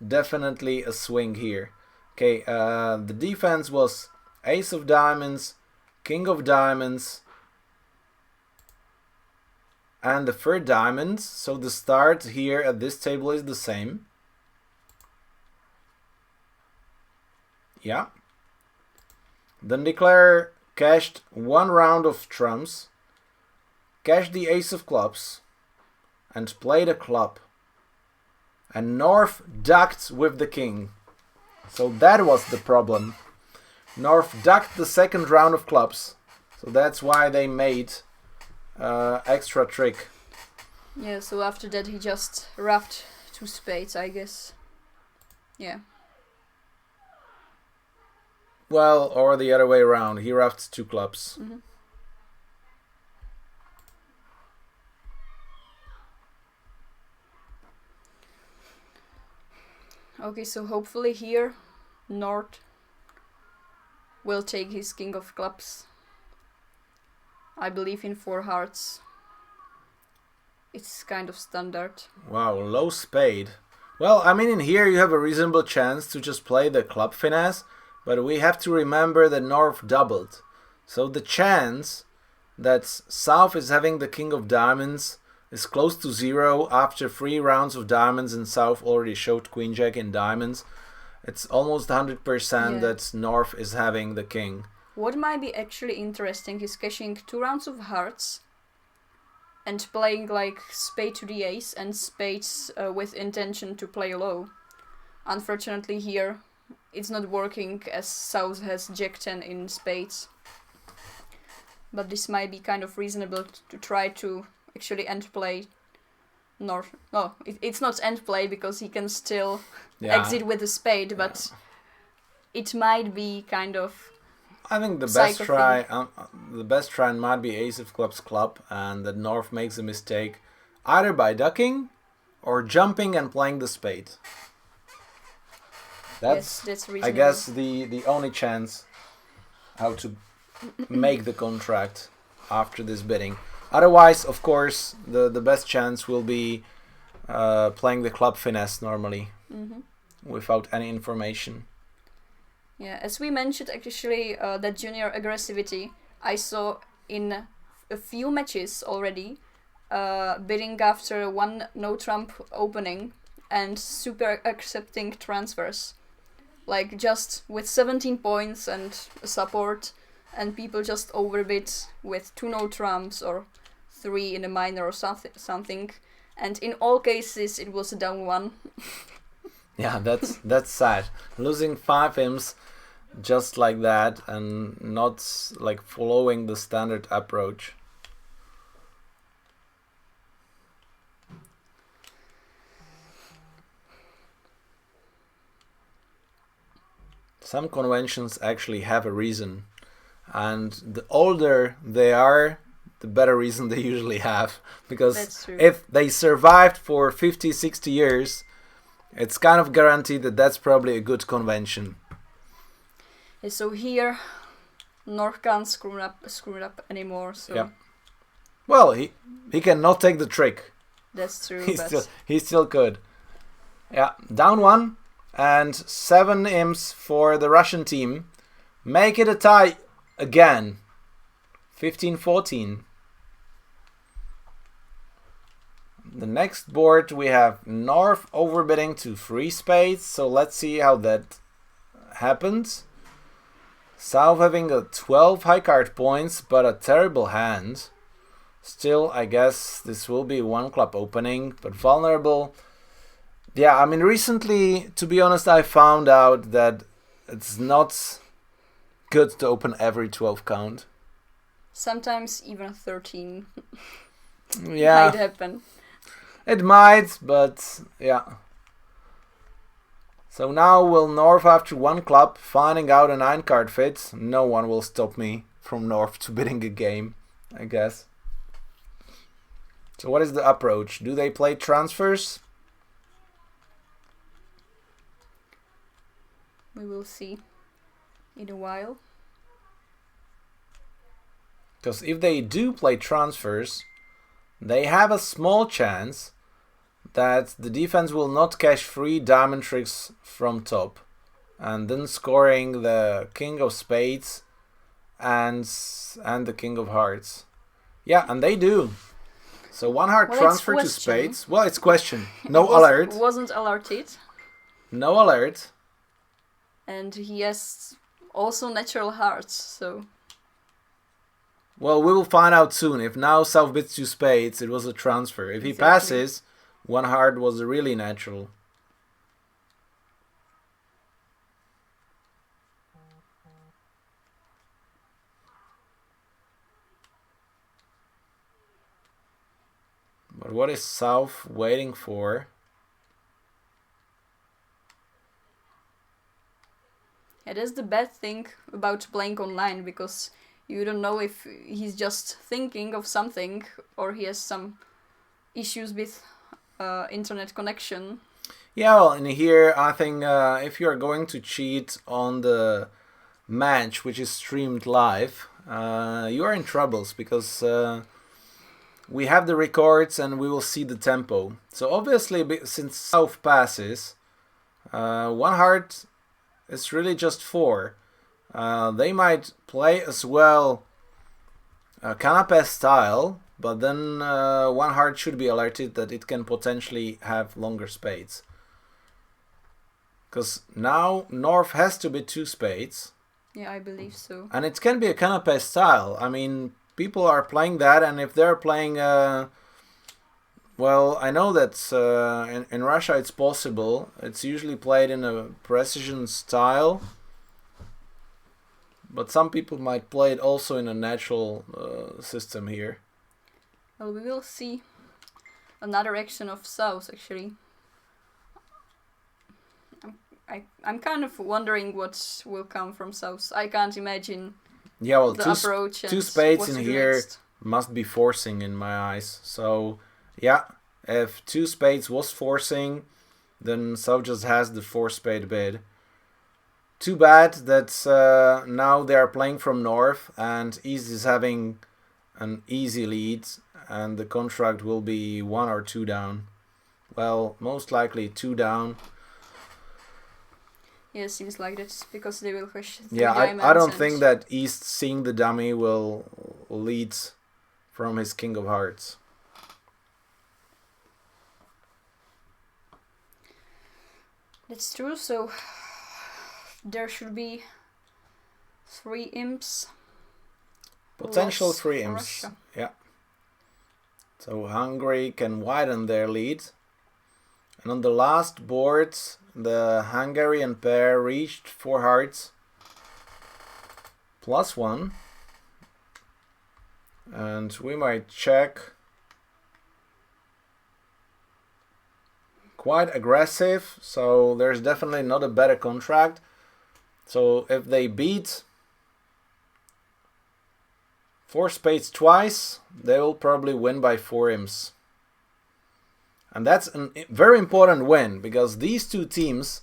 definitely a swing here. Okay, the defense was ace of diamonds, king of diamonds, and the 3rd diamond. So the start here at this table is the same. Yeah. Then declare cashed 1 round of trumps, cashed the ace of clubs, and played a club. And North ducked with the king. So that was the problem. North ducked the 2nd round of clubs. So that's why they made extra trick. Yeah, so after that he just ruffed 2 spades, I guess. Yeah. Well, or the other way around. He ruffed 2 clubs. Okay, so hopefully here North will take his king of clubs. I believe in 4 hearts. It's kind of standard. Wow, low spade. Well, I mean, in here you have a reasonable chance to just play the club finesse, but we have to remember that North doubled. So the chance that South is having the king of diamonds is close to 0 after 3 rounds of diamonds, and South already showed queen jack in diamonds. It's almost 100% that North is having the king. What might be actually interesting is cashing 2 rounds of hearts and playing like spade to the ace and spades with intention to play low. Unfortunately here it's not working, as South has jack 10 in spades. But this might be kind of reasonable to try to actually end play North. No, it's not end play because he can still exit with a spade, but it might be kind of I think the psycho best try might be ace of clubs club, and that North makes a mistake either by ducking or jumping and playing the spade. That's reasonable. I guess the only chance how to make the contract after this bidding. Otherwise, of course, the best chance will be playing the club finesse normally, without any information. Yeah, as we mentioned, actually, that junior aggressivity I saw in a few matches already, bidding after one no trump opening and super accepting transfers, like just with 17 points and support, and people just overbid with 2 no trumps or 3 in a minor or something, and in all cases it was a down 1. Yeah, that's sad. Losing 5 imps just like that and not like following the standard approach. Some conventions actually have a reason, and the older they are, the better reason they usually have, because if they survived for 50, 60 years, it's kind of guaranteed that that's probably a good convention. Yeah, so here North can't screw it up anymore, so yeah. Well, he cannot take the trick. That's true. He still could. Yeah, down 1 and 7 imps for the Russian team. Make it a tie again. 15-14. The next board we have North overbidding to 3 spades, so let's see how that happens. South having a 12 high card points, but a terrible hand. Still, I guess this will be 1 club opening, but vulnerable. Yeah, I mean, recently, to be honest, I found out that it's not good to open every 12 count. Sometimes even 13. Yeah. Might happen. It might, but yeah. So now will North after 1 club, finding out a 9 card fit. No one will stop me from North to bidding a game, I guess. So what is the approach? Do they play transfers? We will see in a while. Because if they do play transfers, they have a small chance that the defense will not cash 3 diamond tricks from top, and then scoring the king of spades and the king of hearts. Yeah, and they do. So 1 heart transfer to spades. Well, it's question. No alert. Wasn't alerted. No alert. And he has also natural hearts, so... Well, we will find out soon. If now South bids 2 spades, it was a transfer. If he passes, 1 heart was really natural. But what is South waiting for? Yeah, that's the bad thing about playing online, because you don't know if he's just thinking of something or he has some issues with internet connection. Yeah, well, in here, I think if you're going to cheat on the match, which is streamed live, you are in troubles, because we have the records and we will see the tempo. So obviously, since South passes, 1 heart is really just 4. They might play as well canapé style, but then 1 heart should be alerted that it can potentially have longer spades. Because now North has to be 2 spades. Yeah, I believe so. And it can be a canapé style. I mean, people are playing that, and if they're playing... well, I know that in Russia it's possible. It's usually played in a precision style. But some people might play it also in a natural system here. Well, we will see another action of South, actually. I'm kind of wondering what will come from South. I can't imagine Yeah, well, the approach and two spades what in to do here next. must be forcing in my eyes. So, yeah, if two spades was forcing, then South just has the four spade bid. Too bad that now they are playing from north and East is having an easy lead and the contract will be 1 or 2 down. Well, most likely 2 down. Yeah, seems like that because they will push three Yeah, diamonds. I don't think that East seeing the dummy will lead from his King of Hearts. That's true, so there should be 3 imps. Potential Loss 3 for imps. Russia. Yeah. So Hungary can widen their lead. And on the last board, the Hungarian pair reached 4 hearts plus 1. And we might check. Quite aggressive, so there's definitely not a better contract. So if they beat 4 spades twice, they will probably win by 4 imps. And that's a very important win, because these two teams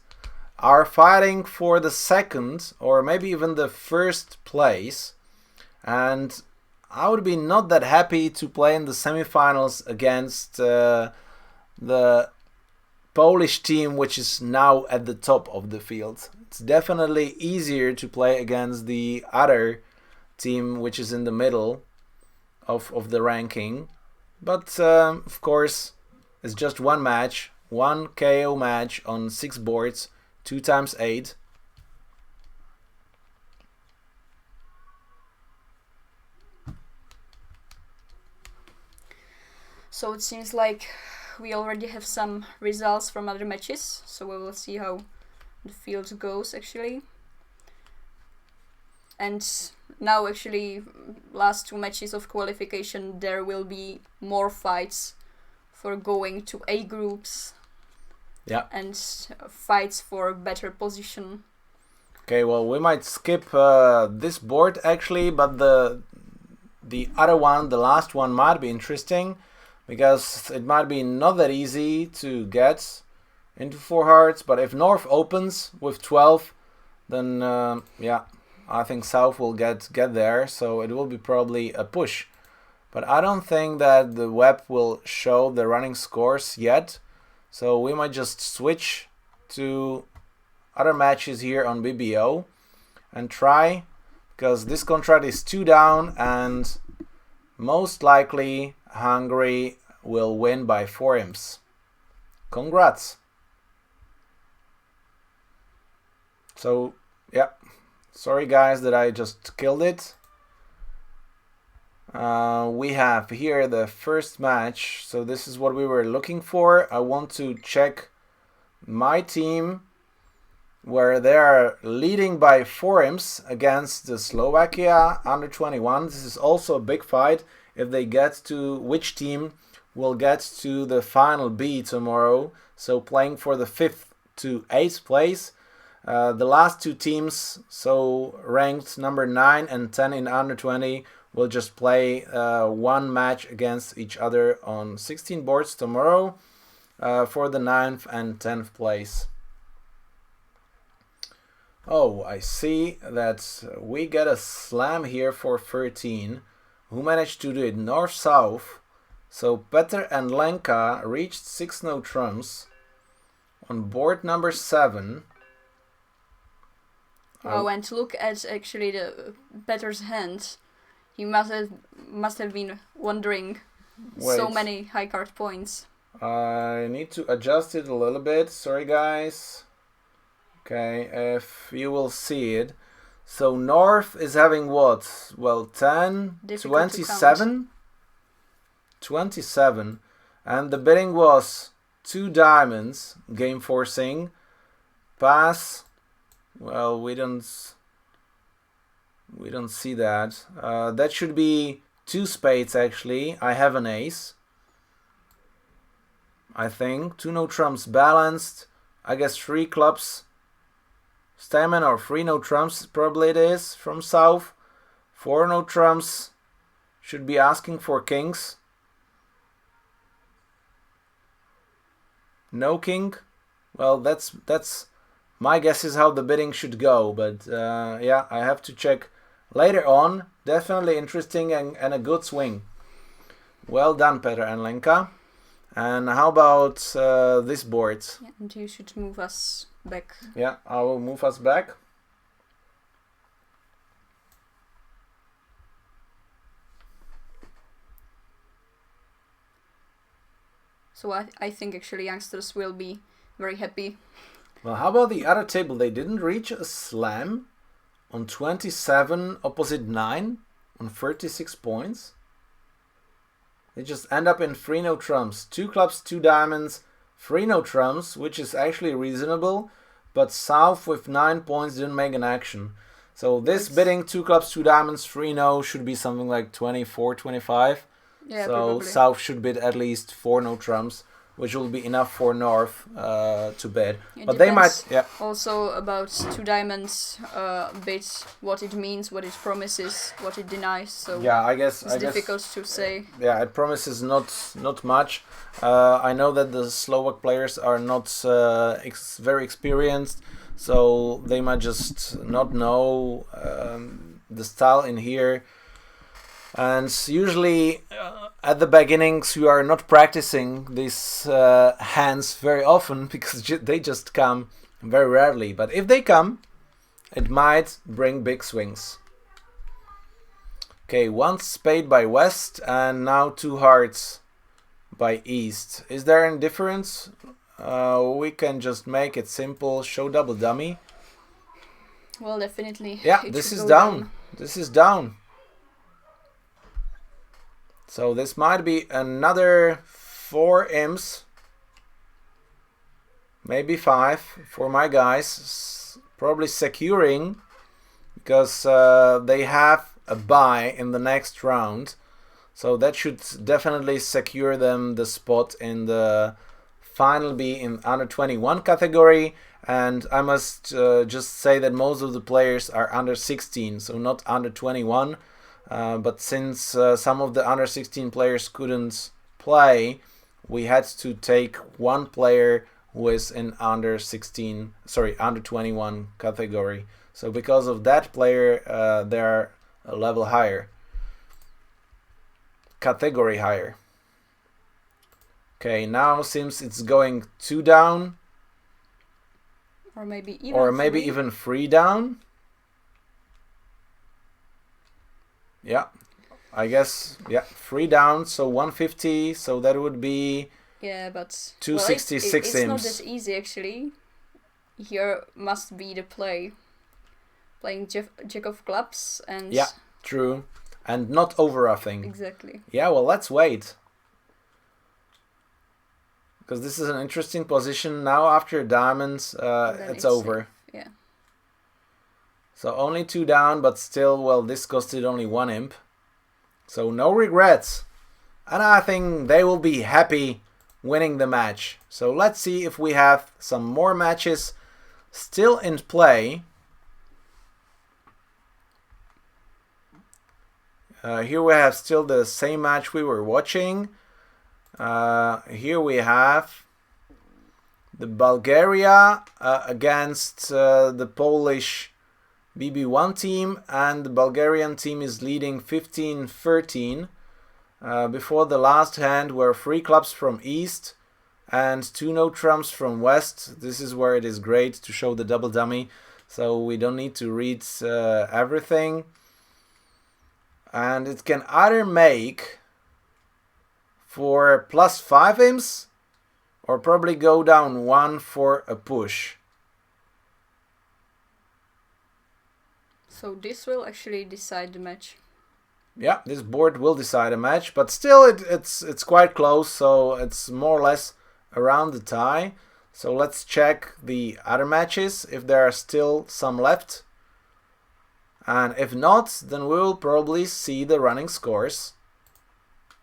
are fighting for the second or maybe even the first place. And I would be not that happy to play in the semifinals against the Polish team, which is now at the top of the field. It's definitely easier to play against the other team, which is in the middle of the ranking. But of course, it's just one match, one KO match on 6 boards, 2 times 8. So it seems like we already have some results from other matches, so we will see how the field goes actually. And now actually last 2 matches of qualification, there will be more fights for going to A groups. Yeah. And fights for a better position. Okay, well, we might skip this board actually, but the other one, the last one, might be interesting, because it might be not that easy to get into 4 hearts. But if North opens with 12, then yeah, I think South will get there, so it will be probably a push. But I don't think that the web will show the running scores yet, so we might just switch to other matches here on BBO and try, because this contract is 2 down and most likely Hungary will win by 4 imps. Congrats. So yeah, sorry guys that I just killed it. We have here the first match, so this is what we were looking for. I want to check my team, where they are leading by 4 imps against the Slovakia under 21. This is also a big fight if they get to which team will get to the final B tomorrow, so playing for the 5th to 8th place. The last 2 teams, so ranked number 9 and 10 in under 20, will just play 1 match against each other on 16 boards tomorrow for the 9th and 10th place. Oh, I see that we get a slam here for 13. Who managed to do it? North-South. So Petr and Lenka reached 6 no trumps on board number 7. Oh, and look at actually the Petr's hand. He must have been wondering. Wait. So many high card points. I need to adjust it a little bit. Sorry, guys. Okay, if you will see it. So North is having what? Well, 10, Difficult 27? 27. And the bidding was 2 diamonds, game forcing. Pass. Well, we don't see that. That should be 2 spades actually. I have an ace, I think. 2 no trumps balanced. I guess 3 clubs Stamen or 3 no trumps, probably it is, from south. 4 no trumps, should be asking for kings. No king. Well, that's my guess is how the bidding should go, but yeah, I have to check later on. Definitely interesting and a good swing. Well done, Petr and Lenka. And how about this board? Yeah, and you should move us back. Yeah, I will move us back. So I think actually youngsters will be very happy. Well, how about the other table? They didn't reach a slam on 27 opposite 9 on 36 points. They just end up in 3 no trumps. 2 clubs, 2 diamonds, 3 no trumps, which is actually reasonable. But south with 9 points didn't make an action. So this bidding 2 clubs, 2 diamonds, 3 no should be something like 24, 25. Yeah, so probably. south should bid at least 4 no trumps, which will be enough for north to bid. It but they might, yeah. Also about 2 diamonds bid, what it means, what it promises, what it denies. So yeah, I guess it's difficult to say. Yeah, it promises not much. I know that the Slovak players are not very experienced, so they might just not know the style in here. And usually at the beginnings you are not practicing these hands very often because they just come very rarely. But if they come, it might bring big swings. Okay, 1 spade by west and now 2 hearts by east. Is there any difference? We can just make it simple, show double dummy. Well, definitely. Yeah, this is down. This is down. So this might be another 4 imps, maybe 5 for my guys, probably securing because they have a bye in the next round. So that should definitely secure them the spot in the final B in under 21 category. And I must just say that most of the players are under 16, so not under 21. But since some of the under 16 players couldn't play, we had to take one player who is in under 21 category. So because of that player, they're a level higher, category higher. Okay, now since it's going 2 down, or maybe even 3 down. Yeah, I guess, yeah, 3 down, so 150, so that would be... Yeah, but... 266 it's not that easy, actually. Here must be the play. Playing Jack of Clubs and... Yeah, true. And not overruffing. Exactly. Yeah, well, let's wait. Because this is an interesting position. Now after diamonds, it's over. Safe. Yeah. So only 2 down, but still, well, this costed only 1 imp. So no regrets. And I think they will be happy winning the match. So let's see if we have some more matches still in play. Here we have still the same match we were watching. Here we have the Bulgaria against the Polish BB1 team, and the Bulgarian team is leading 15-13. Before the last hand were 3 clubs from east and 2 no trumps from west. This is where it is great to show the double dummy, so we don't need to read everything. And it can either make for +5 imps or probably go down 1 for a push. So this will actually decide the match. Yeah, this board will decide a match, but still it's quite close, so it's more or less around the tie. So let's check the other matches if there are still some left. And if not, then we will probably see the running scores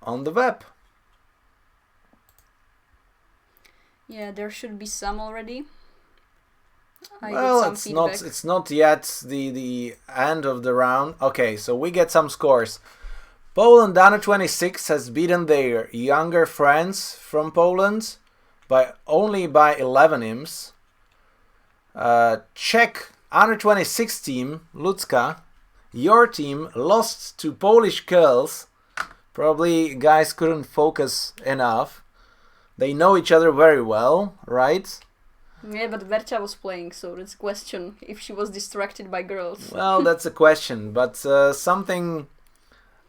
on the web. Yeah, there should be some already. Well, it's not yet the end of the round. Okay, so we get some scores. Poland under 26 has beaten their younger friends from Poland only by 11 imps. Czech under 26 team, Lucka, your team lost to Polish girls. Probably guys couldn't focus enough. They know each other very well, right? Yeah, but Vercha was playing, so it's a question if she was distracted by girls. Well, that's a question, but something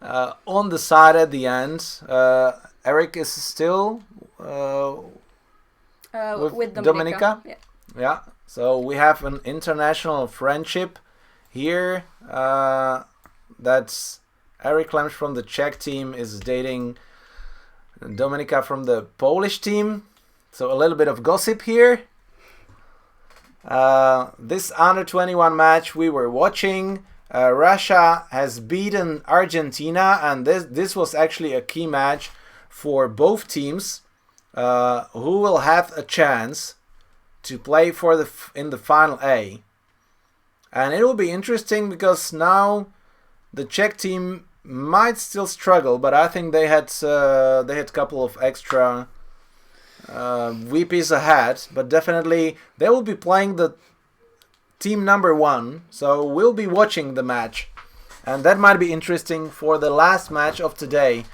on the side at the end. Eric is still with Dominika. Yeah. So we have an international friendship here. That's Eric Klemsch from the Czech team is dating Dominika from the Polish team. So a little bit of gossip here. This under 21 match we were watching. Russia has beaten Argentina, and this was actually a key match for both teams, who will have a chance to play for in the final A. And it will be interesting because now the Czech team might still struggle, but I think they had a couple of extra weepies ahead. But definitely they will be playing the team number 1, so we'll be watching the match, and that might be interesting for the last match of today.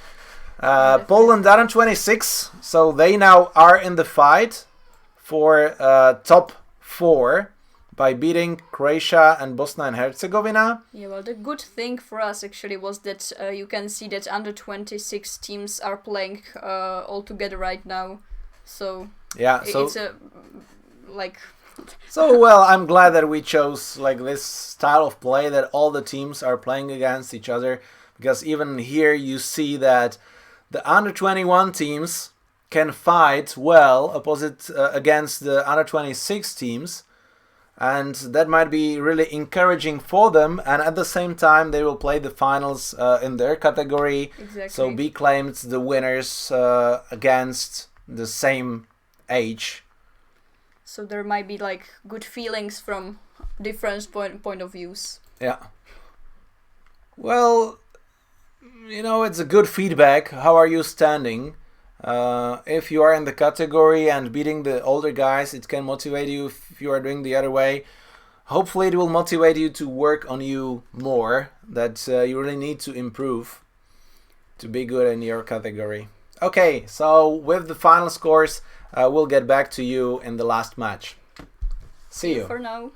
Poland under 26, so they now are in the fight for top 4 by beating Croatia and Bosnia and Herzegovina. Yeah, well, the good thing for us actually was that you can see that under 26 teams are playing all together right now. So yeah, it's a like. So well, I'm glad that we chose like this style of play that all the teams are playing against each other, because even here you see that the under 21 teams can fight well against the under 26 teams, and that might be really encouraging for them, and at the same time they will play the finals in their category. Exactly. So be claimed the winners against the same age. So there might be like good feelings from different point of views. Yeah. Well, it's a good feedback. How are you standing? If you are in the category and beating the older guys, it can motivate you. If you are doing the other way, hopefully it will motivate you to work on you more. That you really need to improve to be good in your category. Okay, so with the final scores, we'll get back to you in the last match. See you. For now.